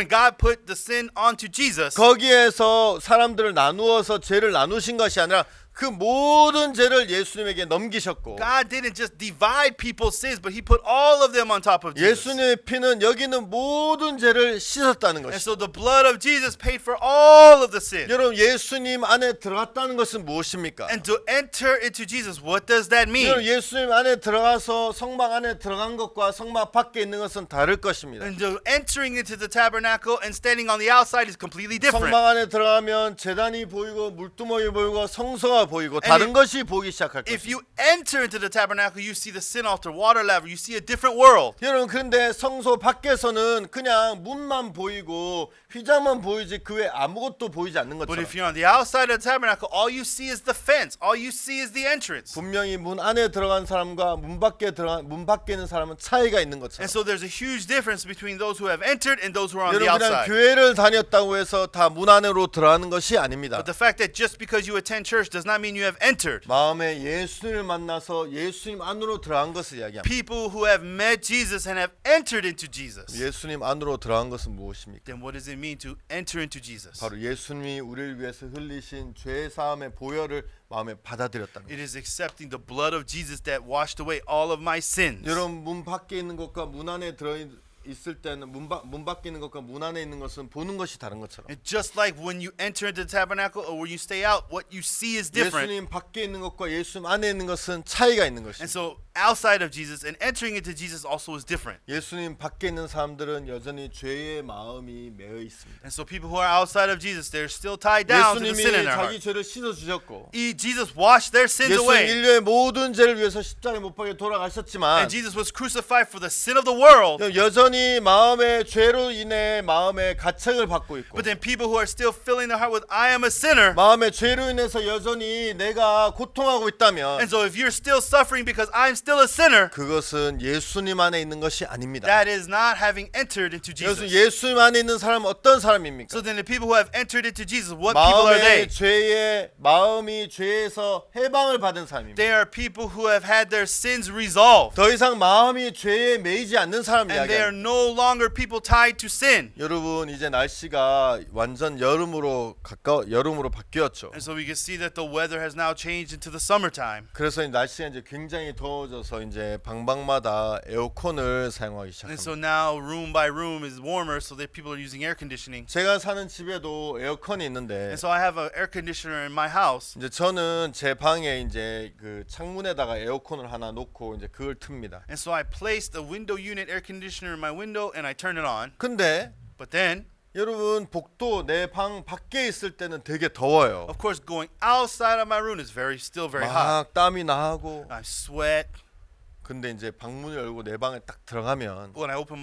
God put the sin onto Jesus, 거기에서 사람들을 나누어서 죄를 나누신 것이 아니라 그 모든 죄를 예수님에게 넘기셨고 God didn't just divide people's sins, but he put all of them on top of Jesus. 예수님의 피는 여기 있는 모든 죄를 씻었다는 And 것입니다. so the blood of Jesus paid for all of the sin. 여러분 예수님 안에 들어갔다는 것은 무엇입니까? And to enter into Jesus, what does that mean? 여러분 예수님 안에 들어가서 성막 안에 들어간 것과 성막 밖에 있는 것은 다를 것입니다. And entering into the tabernacle and standing on the outside is completely different. 성막 안에 들어가면 제단이 보이고 물두멍이 보이고 성소가 보이고 And 다른 것이 보이기 시작할 If 것입니다. you enter into the tabernacle, you see the sin altar, water laver, you see a different world. 여러분 그런데 성소 밖에서는 그냥 문만 보이고 휘장만 보이지 그 외 아무것도 보이지 않는 But 것처럼 if you're on the outside of the tabernacle, all you see is the fence. All you see is the entrance. 분명히 문 안에 들어간 사람과 문 밖에 있는 사람은 차이가 있는 것처럼 And so there's a huge difference between those who have entered and those who are on the 여러분 그냥 outside. 교회를 다녔다고 해서 다 문 안으로 들어가는 것이 아닙니다. But the fact that just because you attend church does not mean you have entered. 마음에 예수님을 만나서 예수님 안으로 들어간 것을 이야기합니다. People who have met Jesus and have entered into Jesus. 예수님 안으로 들어간 것은 무엇입니까? Then what does it mean to enter into Jesus? 바로 예수님이 우리를 위해서 흘리신 죄 사함의 보혈을 마음에 받아들였답니다. It is accepting the blood of Jesus that washed away all of my sins. 여러분 문 밖에 있는 것과 문 안에 들어 있을 때는 문 밖에 있는 것과 문 안에 있는 것은 보는 것이 다른 것처럼 And just like when you enter into the tabernacle or when you stay out, what you see is different. 예수님 밖에 있는 것과 예수님 안에 있는 것은 차이가 있는 And 것입니다. so outside of Jesus and entering into Jesus also is different. 예수님 밖에 있는 사람들은 여전히 죄의 마음이 매여 있습니다. And so people who are outside of Jesus, they're still tied down to the sin in 예수님이 their 자기 heart. 죄를 씻어 주셨고 Jesus washed their sins 예수님 away. 인류의 모든 죄를 위해서 십자가에 못 박혀 돌아가셨지만 And Jesus was crucified for the sin of the world. 여전히 마음의 죄로 인해 마음의 가책을 받고 있고 But then people who are still filling their heart with I am a sinner. 마음의 죄로 인해서 여전히 내가 고통하고 있다면 And so if you're still suffering because I'm still a sinner, 그것은 예수님 안에 있는 것이 아닙니다. that is not having entered into 그래서 Jesus. 예수님 안에 있는 사람은 어떤 사람입니까? So then the people who have entered into Jesus, what people are they? 마음이 죄에서 해방을 받은 사람입니다. They are people who have had their sins resolved. 더 이상 마음이 죄에 매이지 않는 사람 And they are 이야기합니다. no longer people tied to sin. 여러분 이제 날씨가 완전 여름으로 바뀌었죠. And so we can see that the weather has now changed into the summertime. 그래서 날씨가 이제 굉장히 더워져서 이제 방방마다 에어컨을 사용하기 And 시작합니다. so now room by room is warmer so that people are using air conditioning. 제가 사는 집에도 에어컨이 있는데 And so I have an air conditioner in my house. 이제 저는 제 방에 이제 그 창문에다가 에어컨을 하나 놓고 이제 그걸 틉니다. And so I placed a window unit air conditioner in my window and I turn it on. 근데 But then, 여러분 복도 내 방 밖에 있을 때는 되게 더워요. of course, going outside of my room is still very hot. 막 땀이 나고. I sweat. 근데 이제 방문을 열고 내 방에 딱 들어가면 When I open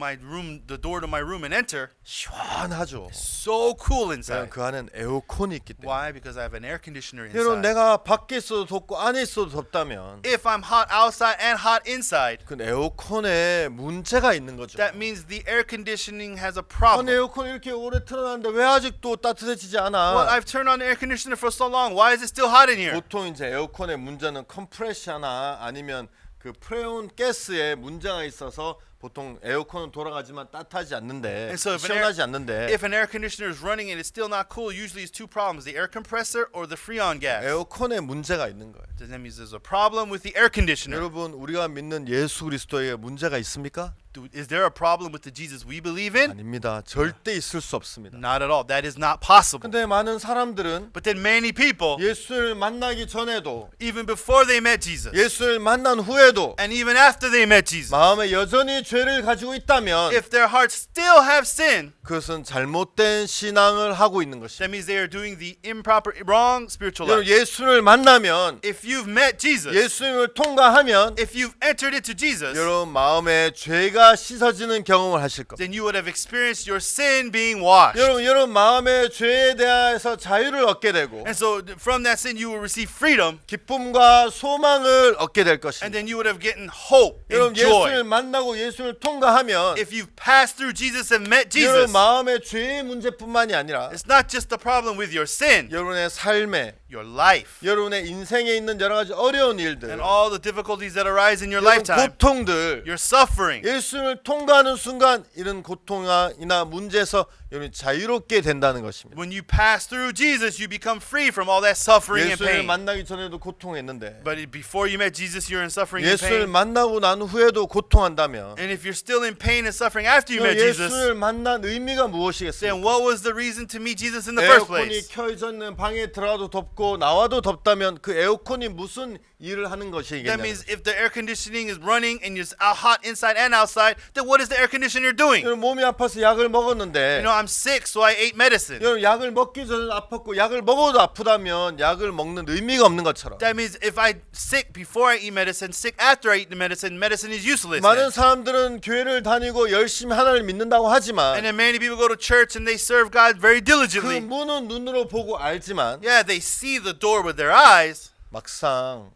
the door to my room and enter, 시원하죠. so cool 왜냐면 inside. 그 안엔 에어컨이 있기 때문에. Why? Because I have an air conditioner 여러분 inside. 내가 밖에 있어도 덥고 안에 있어도 덥다면 If I'm hot outside and hot inside, 그 에어컨에 문제가 있는 거죠. that means the air conditioning has a 아니 problem. 에어컨 이렇게 오래 틀어놨는데 왜 아직도 따뜻해지지 Well, 않아? I've turned on the air conditioner for so long. Why is it still hot in here? 보통 이제 에어컨의 문제는 컴프레셔나 아니면 그 프레온 가스에 문제가 있어서 보통 에어컨은 돌아가지만 따뜻하지 않는데 And so if 시원하지 않는데 If an air conditioner is running and it's still not cool, usually it's two problems: the air compressor or the freon gas. 에어컨에 문제가 있는 거예요. That means there's a problem with the air conditioner. 여러분 우리가 믿는 예수 그리스도에 문제가 있습니까? Is there a problem with the Jesus we believe in? 아닙니다. 절대 있을 수 없습니다. Not at all. That is not possible. 근데 많은 사람들은 But then many people, 예수를 만나기 전에도 even before they met Jesus, 예수를 만난 후에도 and even after they met Jesus, 마음에 여전히 죄를 가지고 있다면 if their hearts still have sin, 그것은 잘못된 신앙을 하고 있는 것입니다. that means they are doing the improper, wrong spiritual 여러분 life. 예수를 만나면 If you've met Jesus, 예수님을 통과하면 if you've entered into Jesus, 여러분 마음에 죄가 씻어지는 경험을 하실 겁니다. then you would have experienced your sin being washed. 여러분 마음의 죄에 대해서 자유를 얻게 되고 And so from that sin you will receive freedom, 기쁨과 소망을 얻게 될 and 것입니다. then you would have gotten hope 여러분 and joy. 예수를 만나고 예수를 통과하면 If you've passed through Jesus and met 여러분 Jesus, 마음의 죄의 문제뿐만이 아니라 it's not just the problem with your sin, 여러분의 삶에 your life, 여러분의 인생에 있는 여러 가지 어려운 일들 and all the difficulties that arise in your 여러분 lifetime, 고통들 your suffering. 예수를 통과하는 순간 이런 고통이나 문제에서 여러분이 자유롭게 된다는 것입니다. When you pass through Jesus, you become free from all that suffering and 예수를 pain. 만나기 전에도 고통했는데 But before you met Jesus, you're in suffering and 예수를 pain. 만나고 난 후에도 고통한다면 And if you're still in pain and suffering after you met Jesus, 예수를 만난 의미가 무엇이겠습니까? then what was the reason to meet Jesus in the first 에어컨이 place? 켜져 있는 방에 들어가도 덥고 나와도 덥다면 그 에어컨이 무슨 일을 하는 That 것이겠냐? means if the air conditioning is running and it's hot inside and outside, then what is the air conditioner doing? 여러분 몸이 아파서 약을 먹었는데 You know, I'm sick, so I ate medicine. 여러분 약을 먹기 전에 아팠고 약을 먹어도 아프다면 약을 먹는 의미가 없는 것처럼 That means if I'm sick before I eat medicine, sick after I eat the medicine, medicine is useless. 많은 then. 사람들은 교회를 다니고 열심히 하나님을 믿는다고 하지만 And then many people go to church and they serve God very 그 diligently. 문은 눈으로 보고 알지만 Yeah, they see the door with their eyes, 막상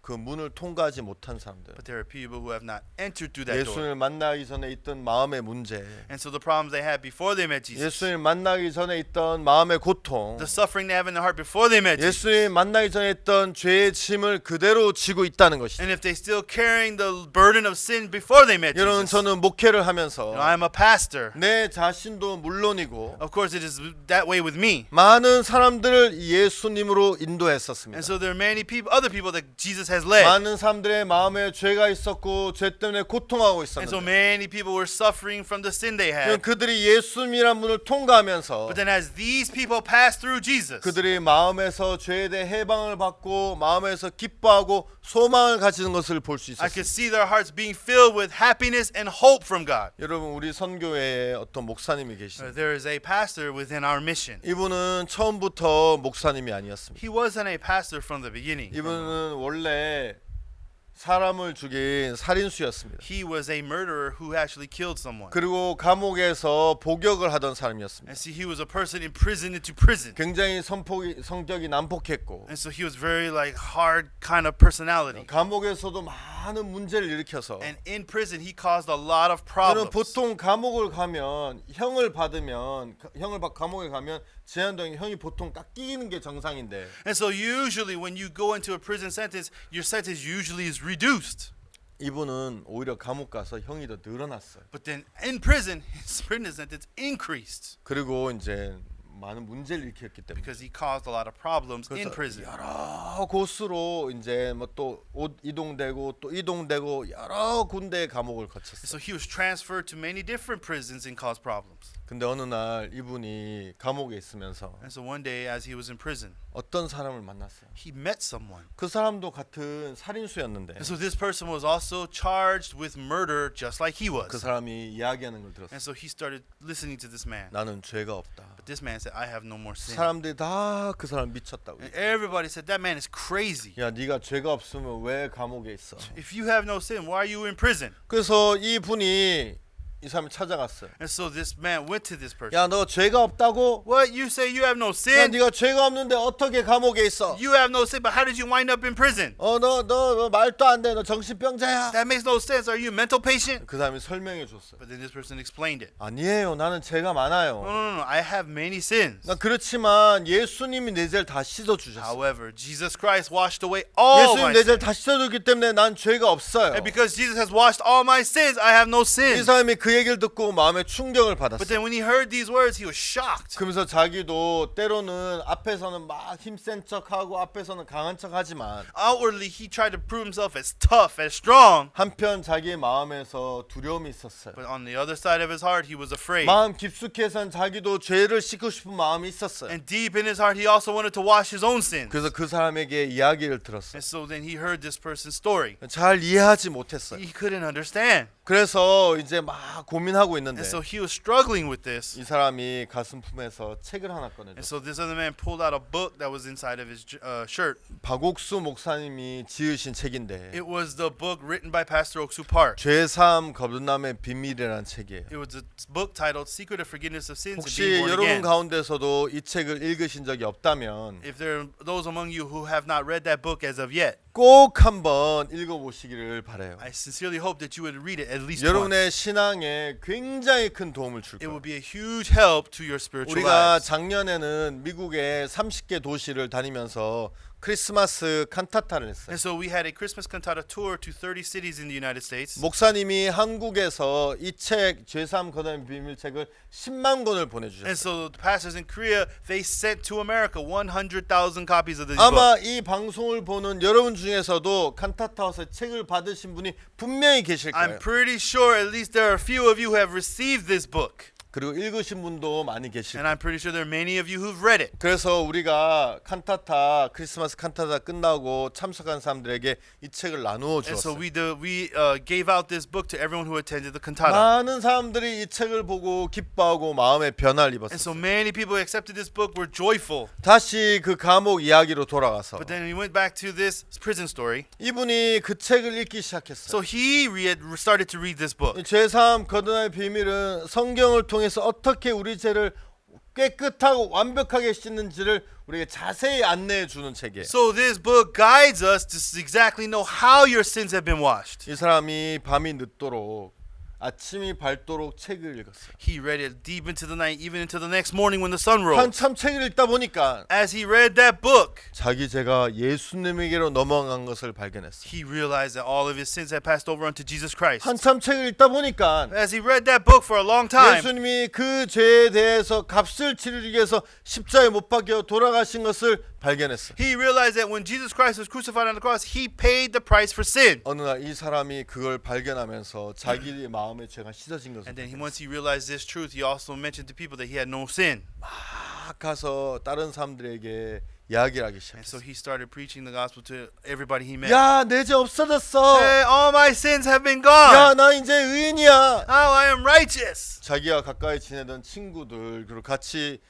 그 문을 통과하지 못한 사람들 but there are people who have not entered through that door. 예수를 만나기 전에 있던 마음의 문제 And so the problems they had before they met Jesus, 예수를 만나기 전에 있던 마음의 고통 the suffering they have in their heart before they met Jesus, 예수님 만나기 전에 했던 죄의 짐을 그대로 지고 있다는 것이죠. and if they still carrying the burden of sin before they met 여러분 Jesus. 저는 목회를 하면서 I'm a pastor. 내 자신도 물론이고 Of course, it is that way with me. 많은 사람들을 예수님으로 And 인도했었습니다. so there are many people, other people that Jesus has led. 많은 사람들의 마음에 죄가 있었고 죄 때문에 고통하고 And so 있었는데 many people were suffering from the sin they had. 그들이 예수님이란 문을 통과하면서 But then as these people passed through Jesus, 그들이 마음에서 죄에 대해 해방을 받고 마음에서 기뻐하고 소망을 가지는 것을 볼 수 I could 있었습니다. see their hearts being filled with happiness and hope from God. 여러분 우리 선교회에 어떤 목사님이 계십니다. There is a pastor within our mission. 이분은 처음부터 목사님이 아니었습니다. He wasn't a pastor from the beginning. 이분은 원래 사람을 죽인 살인수였습니다. He was a murderer who actually killed someone. 그리고 감옥에서 복역을 하던 사람이었습니다. And see, he was a person imprisoned into prison. 굉장히 성격이 난폭했고 And so he was very like hard kind of personality. 감옥에서도 많은 문제를 일으켜서 And in prison, he caused a lot of 여러분 problems. 보통 감옥을 가면 형을 받으면 감옥에 가면 제한동안 형이 보통 깎이는 게 정상인데 And so usually when you go into a prison sentence, your sentence usually is reduced. 이분은 오히려 감옥 가서 형이 더 늘어났어요. But then in prison, his prison sentence increased 그리고 이제 많은 문제를 일으켰기 때문에 because he caused a lot of problems in 그래서 prison. 여러 곳으로 이제 뭐 또 이동되고 또 이동되고 여러 군데 감옥을 거쳤어요. So he was transferred to many different prisons and caused problems. 근데 어느 날 이분이 감옥에 있으면서 And so one day as he was in prison, 어떤 사람을 만났어요. he met someone. 그 사람도 같은 살인수였는데 And so this person was also charged with murder just like he 그 was. 사람이 이야기하는 걸 들었어요. And so he started listening to this man. 나는 죄가 없다. But this man said, I have no more sin. 사람들이 다 그 사람 미쳤다고. And everybody said, that man is crazy. 야, 네가 죄가 없으면 왜 감옥에 있어? If you have no sin, why are you in prison? 그래서 이 분이 이 사람이 찾아갔어요. And so this man went to this person. 야, 너 죄가 없다고? What? You say you have no 야, sin? 네가 죄가 없는데 어떻게 감옥에 있어? You have no sin, but how did you wind up in prison? 너 말도 안 돼. 너 정신병자야. That makes no sense. Are you a mental patient? 그 사람이 설명해 줬어요. But then this person explained it. 아니에요. 나는 죄가 많아요. No. I have many sins. 나 그렇지만 예수님이 내 죄를 다 씻어 주셨어요. However, Jesus Christ washed away all 예수님 my 내 죄를 sins. 다 씻어 줬기 때문에 난 죄가 없어요. And because Jesus has washed all my sins, I have no 이 sins. 사람이 그 그 얘기를 듣고 마음에 충격을 But 받았어요. then when he heard these words, he was shocked. 그러면서 자기도 때로는 앞에서는 막 힘센 척하고 앞에서는 강한 척하지만 Outwardly, he tried to prove himself as tough, as strong. 한편 자기의 마음에서 두려움이 있었어요. But on the other side of his heart, he was afraid. 마음 깊숙이에선 자기도 죄를 씻고 싶은 마음이 있었어요. And deep in his heart, he also wanted to wash his own sins. 그래서 그 사람에게 이야기를 들었어요. And so then he heard this person's story. 잘 이해하지 못했어요. He couldn't understand. 그래서 이제 막 고민하고 있는데 And so he was struggling with this. 이 사람이 가슴 품에서 책을 하나 And 꺼내줬어요. so this other man pulled out a book that was inside of his shirt. 박옥수 목사님이 지으신 책인데 It was the book written by Pastor Oksu Park. 죄사함 거듭남의 비밀이라는 책이에요. It was a book titled Secret of Forgiveness of Sins and 혹시 Being Born 여러분 Again. 가운데서도 이 책을 읽으신 적이 없다면 If there are those among you who have not read that book as of yet, 꼭 한번 읽어보시기를 바라요. I sincerely hope that you would read it at least once. 여러분의 신앙에 굉장히 큰 도움을 줄 It 거예요. will be a huge help to your spiritual 우리가 lives. 작년에는 미국의 30개 도시를 다니면서 크리스마스 칸타타를 했어요. And so we had a Christmas cantata tour to 30 cities in the United States. 목사님이 한국에서 이 책 죄사함 거듭남의 비밀 책을 10만 권을 And 보내주셨어요. so the pastors in Korea, they sent to America 100,000 copies of this 아마 book. 이 방송을 보는 여러분 중에서도 칸타타에서 책을 받으신 분이 분명히 계실 거예요. I'm pretty sure at least there are a few of you who have received this book. 그리고 읽으신 분도 많이 계실 And 거예요. I'm pretty sure there are many of you who've read it. 그래서 우리가 칸타타 크리스마스 칸타타 끝나고 참석한 사람들에게 이 책을 나누어 And so 주었어요. we gave out this book to everyone who attended the cantata. 많은 사람들이 이 책을 보고 기뻐하고 마음의 변화를 And 입었어요. so many people who accepted this book were joyful. 다시 그 감옥 이야기로 돌아가서 But then we went back to this prison story. 이분이 그 책을 읽기 시작했어요. So he started to read this book. 이 죄사함 거듭남의 비밀은 성경을 통해서 어떻게 우리 죄를 깨끗하고 완벽하게 씻는지를 우리에게 자세히 안내해 주는 책이에요. So this book guides us to exactly know how your sins have been washed. 이 사람이 밤이 늦도록 아침이 밝도록 책을 읽었어요. He read it deep into the night, even into the next morning when the sun rose. 한참 책을 읽다 보니까 As he read that book, 자기 죄가 예수님에게로 넘어간 것을 발견했어요. he realized that all of his sins had passed over unto Jesus Christ. 한참 책을 읽다 보니까 As he read that book for a long time, 예수님이 그 죄에 대해서 값을 치르기 위해서 십자가에 못 박혀 돌아가신 것을 발견했어요. he realized that when Jesus Christ was crucified on the cross, he paid the price for sin. 어느 날 이 사람이 그걸 발견하면서 자기의 마음의 죄가 씻어진 것을 And then 발견했어요. once he realized this truth, he also mentioned to people that he had no sin. 막 가서 다른 사람들에게 이야기를 하기 And so 시작했어요. he started preaching the gospel to everybody he met. 야, 내 죄 없어졌어. Hey, all my sins have been gone. 야, 나 이제 의인이야. Now I am righteous. 자기와 가까이 지내던 친구들 그리고 같이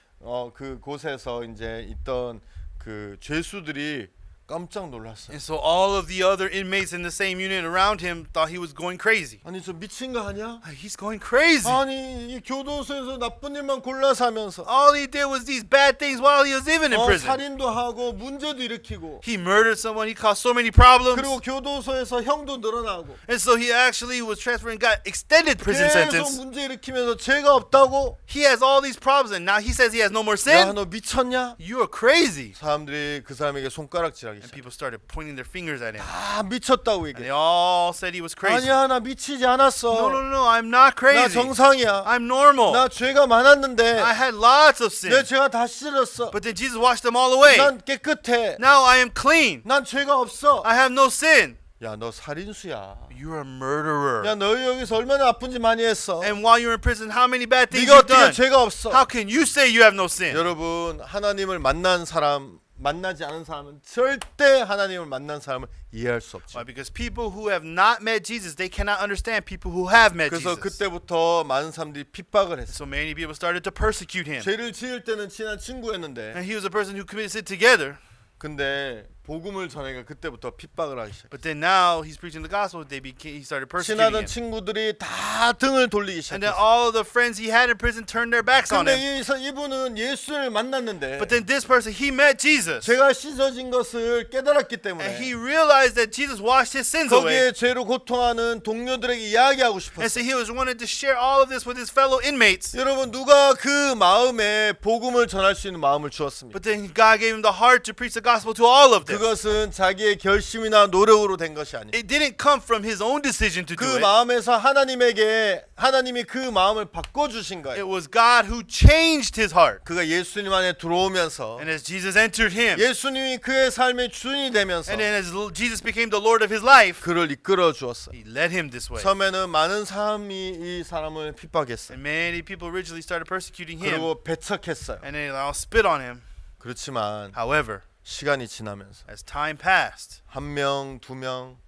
그 곳에서 이제 있던 그 죄수들이 깜짝 놀랐어요. And so all of the other inmates in the same unit around him thought he was going crazy. 아니 저 미친 거 아니야? He's going crazy. 아니 이 교도소에서 나쁜 일만 골라서 하면서 All he did was these bad things while he was even in prison. 살인도 하고 문제도 일으키고 He murdered someone. He caused so many problems. 그리고 교도소에서 형도 늘어나고 And so he actually was transferred and got extended prison 계속 sentence. 문제 일으키면서 죄가 없다고? He has all these problems and now he says he has no more 야 sin. 너 미쳤냐? You are crazy. 사람들이 그 사람에게 손가락질하기 And 시작. people started pointing their fingers at him. 아 미쳤다고 And they 얘기해. all said he was crazy. 아니야 나 미치지 않았어. No, I'm not 나 crazy. 정상이야. I'm normal. 나 죄가 많았는데 I had lots of 내 sin. 죄가 다 씻어졌어. But then Jesus washed them all away. 난 깨끗해. Now I am clean. 난 죄가 없어. I have no sin. 야 너 살인수야. You're a murderer. 야 너희 여기서 얼마나 아픈지 많이 했어. And while you're in prison, how many bad things 네가 you've done? 어떻게 죄가 없어? How can you say you have no sin? 여러분 하나님을 만난 사람 만나지 않은 사람은 절대 하나님을 만난 사람을 이해할 수 없죠. Why? Because people who have not met Jesus, they cannot understand people who have met 그래서 Jesus. 그때부터 많은 사람들이 핍박을 했어. So many people started to persecute him. 죄를 지을 때는 친한 친구였는데 And he was a person who committed sin together. 근데 복음을 전하니까 그때부터 핍박을 하기 시작했어. But then now he's preaching the gospel. He started persecuting 친하던 him. 친구들이 다 등을 돌리기 And then 시작했어. all of the friends he had in prison turned their backs on him. 근데 이분은 예수를 만났는데 But then this person, he met Jesus. 죄가 씻어진 것을 깨달았기 And he 때문에 realized that Jesus washed his sins away. 거기에 죄로 고통하는 동료들에게 이야기하고 And so 싶었어요. he was wanting to share all of this with his fellow inmates. 여러분 누가 그 마음에 복음을 전할 수 있는 마음을 주었습니까? But then God gave him the heart to preach the gospel to all of them. 그것은 자기의 결심이나 노력으로 된 것이 아니에요. It didn't come from his own decision to 그 do it. 마음에서 하나님이 그 마음을 바꿔주신 It 거예요. was God who changed his heart. 그가 예수님 안에 들어오면서 And as Jesus entered him, 예수님이 그의 삶의 주인이 되면서 and then as Jesus became the Lord of his life, 그를 이끌어 주었어요. he led him this way. 처음에는 많은 사람이 이 사람을 핍박했어요. And many people originally started persecuting him, 그리고 배척했어요. and they all spit on him. 그렇지만 However, 시간이 지나면서 as time passed, 한 명, 두 명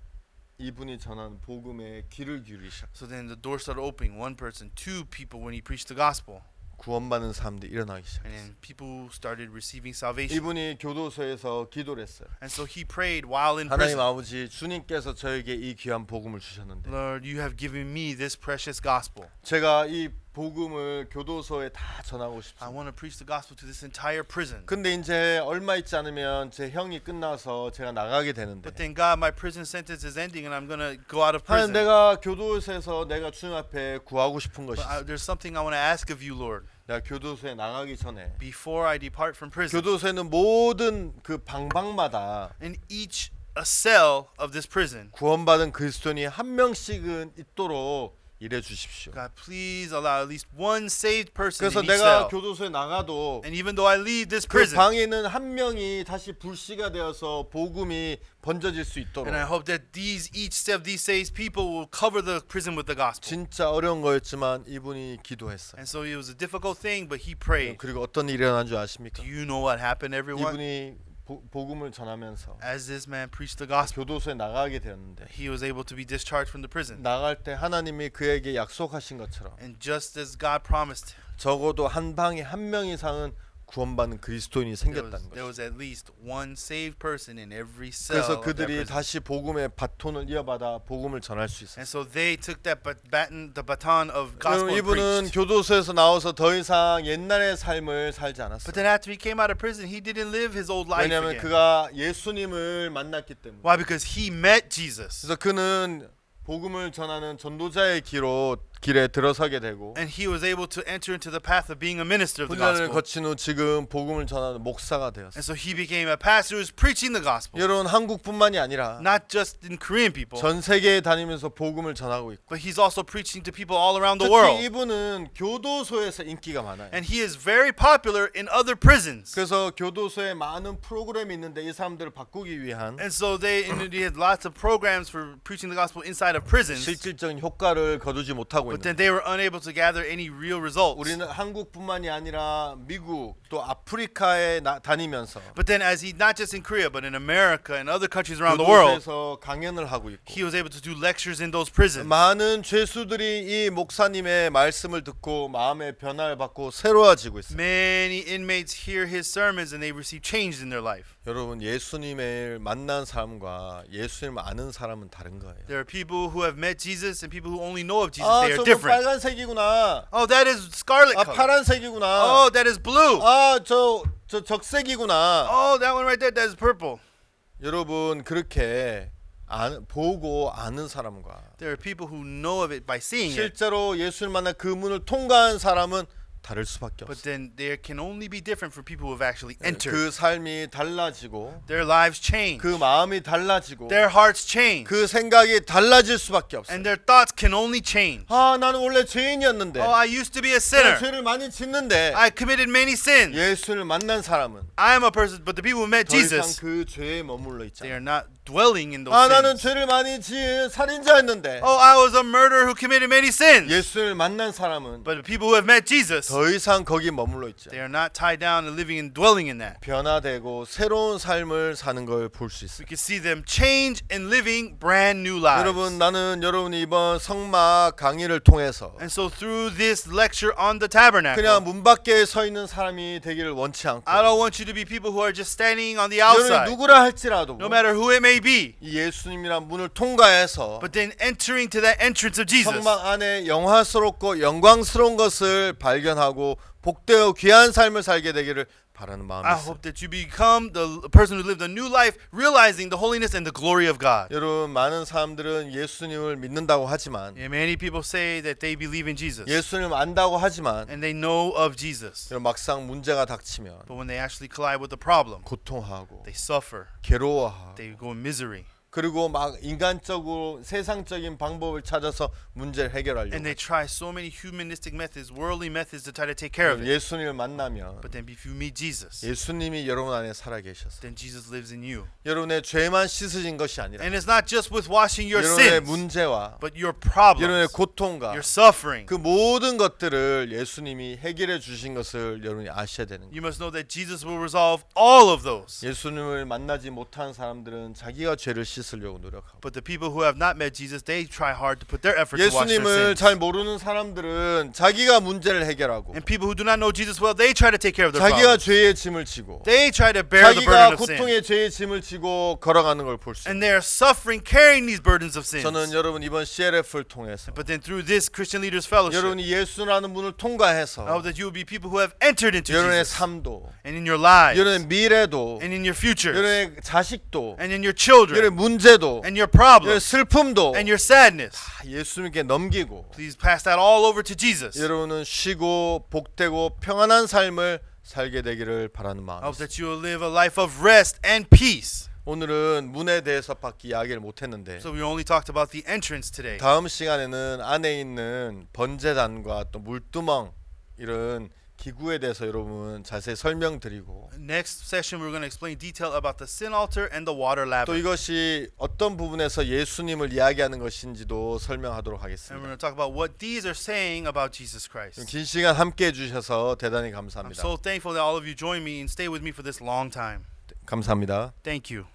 이분이 전한 복음에 귀를 기울이기 시작. so then the door started opening. One person, two people when he preached the gospel. 구원받는 사람들이 일어나기 And 시작했어요. then people started receiving salvation. 이분이 교도소에서 기도를 했어요. And so he prayed while in 하나님 prison. 아버지, 주님께서 저에게 이 귀한 복음을 주셨는데 Lord, you have given me this precious gospel. 제가 이 복음을 교도소에 다 전하고 I 싶습니다. want to preach the gospel to this entire prison. 근데 이제 얼마 있지 않으면 제 형이 끝나서 제가 나가게 되는데 But then God, my prison sentence is ending and I'm going to go out of 하나님, prison. 내가 교도소에서 내가 주님 앞에 구하고 싶은 것이 But 있어요. there's something I want to ask of you, Lord. 내가 교도소에 나가기 전에 Before I depart from prison, 교도소에는 모든 그 방방마다 in each a cell of this prison, 구원받은 그리스도인이 한 명씩은 있도록 일해 주십시오. God, please allow at least one saved person 그래서 in each 내가 cell. 교도소에 나가도 And even though I leave this 그 prison, 방에 있는 한 명이 다시 불씨가 되어서 복음이 번져질 수 있도록. and I hope that each of these saved people will cover the prison with the gospel. 진짜 어려운 거였지만 이분이 기도했어요. And so it was a difficult thing, but he prayed. 그리고 어떤 일이 일어난 줄 아십니까? Do you know what happened, everyone? 이분이 복음을 전하면서 As this man preached the gospel, 교도소에 나가게 되었는데 he was able to be discharged from the prison. 나갈 때 하나님이 그에게 약속하신 것처럼 And just as God promised, 적어도 한 방에 한 명 이상은 구원받는 그리스도인이 생겼다는 there 것이죠. was at least one saved person in every cell 그래서 of that 그들이 prison. 다시 복음의 바톤을 이어받아 복음을 전할 수 있어요. And so they took that the baton of gospel 여러분, and 이분은 preached. 교도소에서 나와서 더 이상 옛날의 삶을 살지 But 않았어요. then after he came out of prison, he didn't live his old life 왜냐하면 again. 그가 예수님을 만났기 때문에. Why? Because he met Jesus. 그래서 그는 복음을 전하는 전도자의 길에 들어서게 되고 And he was able to enter into the path of being a minister of the 훈련을 gospel. 거친 후 지금 복음을 전하는 목사가 되었어요. And so he became a pastor who's preaching the gospel. 여러분, 한국뿐만이 아니라 Not just in Korean people, 전 세계에 다니면서 복음을 전하고 있고 but he's also preaching to people all around the 특히 world. 이분은 교도소에서 인기가 많아요. And he is very popular in other prisons. 그래서 교도소에 많은 프로그램이 있는데 이 사람들을 바꾸기 위한 And so they had lots of programs for preaching the gospel inside of prisons. 실질적인 효과를 거두지 못하고 But then 있는. they were unable to gather any real results. 우리는 한국뿐만이 아니라 미국 또 아프리카에 다니면서 But then as he, not just in Korea, but in America and other countries around the world, 교도소에서 강연을 하고 있고 he was able to do lectures in those prisons. 많은 죄수들이 이 목사님의 말씀을 듣고 마음의 변화를 받고 새로워지고 있어요. Many inmates hear his sermons and they receive change in their life. 여러분, 예수님을 만난 사람과 예수님을 아는 사람은 다른 거예요. There are people who have met Jesus and people who only know of Jesus. 아, They are 저거 different. 빨간색이구나. Oh, that is scarlet 아, color. 파란색이구나. Oh, that is blue. 아, 저 적색이구나. Oh, that one right there, that is purple. 여러분, 그렇게 보고 아는 사람과 There are people who know of it by seeing it. 실제로 예수를 만나 그 문을 통과한 사람은 다를 수밖에 But 없어요. then there can only be different for people who have actually entered. 그 삶이 달라지고 Their lives change. 그 마음이 달라지고 Their hearts change. 그 생각이 달라질 수밖에 없어요. And their thoughts can only change. 아, 나는 원래 죄인이었는데 Oh, I used to be a 내가 sinner. 죄를 많이 짓는데 I committed many sins. 예수를 만난 사람은 I am a person, but the people who met 더 이상 Jesus, 그 죄에 머물러 they 있잖아요. are not dwelling in those 아, 나는 sins. 죄를 많이 지은 살인자였는데 Oh, I was a murderer who committed many sins. 예수를 만난 사람은 But the people who have met Jesus, 더 이상 거기 머물러 있죠. they are not tied down and living and dwelling in that. 변화되고 새로운 삶을 사는 걸 볼 수 있어요. We can see them change and living brand new lives. 여러분, 나는 여러분이 이번 성막 강의를 통해서 And so through this lecture on the tabernacle, 그냥 문 밖에 서 있는 사람이 되기를 원치 않고 I don't want you to be people who are just standing on the 여러분이 outside, 누구라 할지라도 no matter who it may be, 이 예수님이란 문을 통과해서 but then entering to that entrance of Jesus. 성막 안에 영화스럽고 영광스러운 것을 발견하고 복되어 귀한 삶을 살게 되기를 바라는 마음이 I 있어요. hope that you become the person who lived a new life, realizing the holiness and the glory of God. 여러분 많은 사람들은 예수님을 믿는다고 하지만 Yeah, many people say that they believe in Jesus 예수님을 안다고 하지만 and they know of Jesus, 여러분 막상 문제가 닥치면 but when they actually collide with the problem, 고통하고 they suffer, 괴로워하고 they go in misery, 그리고 막 인간적으로 세상적인 방법을 찾아서 문제를 해결하려고 and they try so many humanistic methods, worldly methods to try to take care of it. 예수님을 만나면 But then if you meet Jesus, 예수님이 여러분 안에 살아 계셔서 then Jesus lives in you. 여러분의 죄만 씻어진 것이 아니라 And it's not just with washing your 여러분의 sins, 문제와 but your 여러분의 problems, 고통과 your suffering. 그 모든 것들을 예수님이 해결해 주신 것을 여러분이 아셔야 되는 거예요. You must know that Jesus will resolve all of those. 예수님을 만나지 못한 사람들은 자기가 죄를 씻으려고 노력하고 But the people who have not met Jesus, they try hard to put their effort to wash their 예수님을 sins. 잘 모르는 사람들은 자기가 문제를 해결하고 And people who do not know Jesus well, they try to take care of their 자기가 problems. 죄의 짐을 지고 They try to bear the burden 자기가 of sin. 고통의 죄의 짐을 지고 걸어가는 걸 볼 수 있어요. And they are suffering, carrying these burdens of sins. 저는 여러분 이번 CLF를 통해서 But then through this Christian Leaders Fellowship, 여러분이 예수라는 문을 I 통과해서 hope that you will be people who have entered into 여러분의 Jesus. 삶도 And in your lives, 여러분의 미래도 and in your futures, 여러분의 자식도 and in your children, 여러분의 문제도 and your 여러분의 problems, 슬픔도 and your sadness. 다 예수님께 넘기고 Please pass that all over to Jesus. 여러분은 쉬고 복되고 평안한 삶을 살게 되기를 바라는 I 마음입니다. hope that you will live a life of rest and peace. 오늘은 문에 대해서밖에 이야기를 못했는데 So we only talked about the entrance today. 다음 시간에는 안에 있는 번제단과 또 물두멍 이런 기구에 대해서 여러분 자세히 설명드리고 Next session, we're going to explain detail about the sin altar and the water 또 laver. 이것이 어떤 부분에서 예수님을 이야기하는 것인지도 설명하도록 And we're 하겠습니다. going to talk about what these are saying about Jesus Christ. 긴 시간 함께 해주셔서 대단히 I'm 감사합니다. so thankful that all of you join me and stay with me for this long time. 감사합니다. Thank you.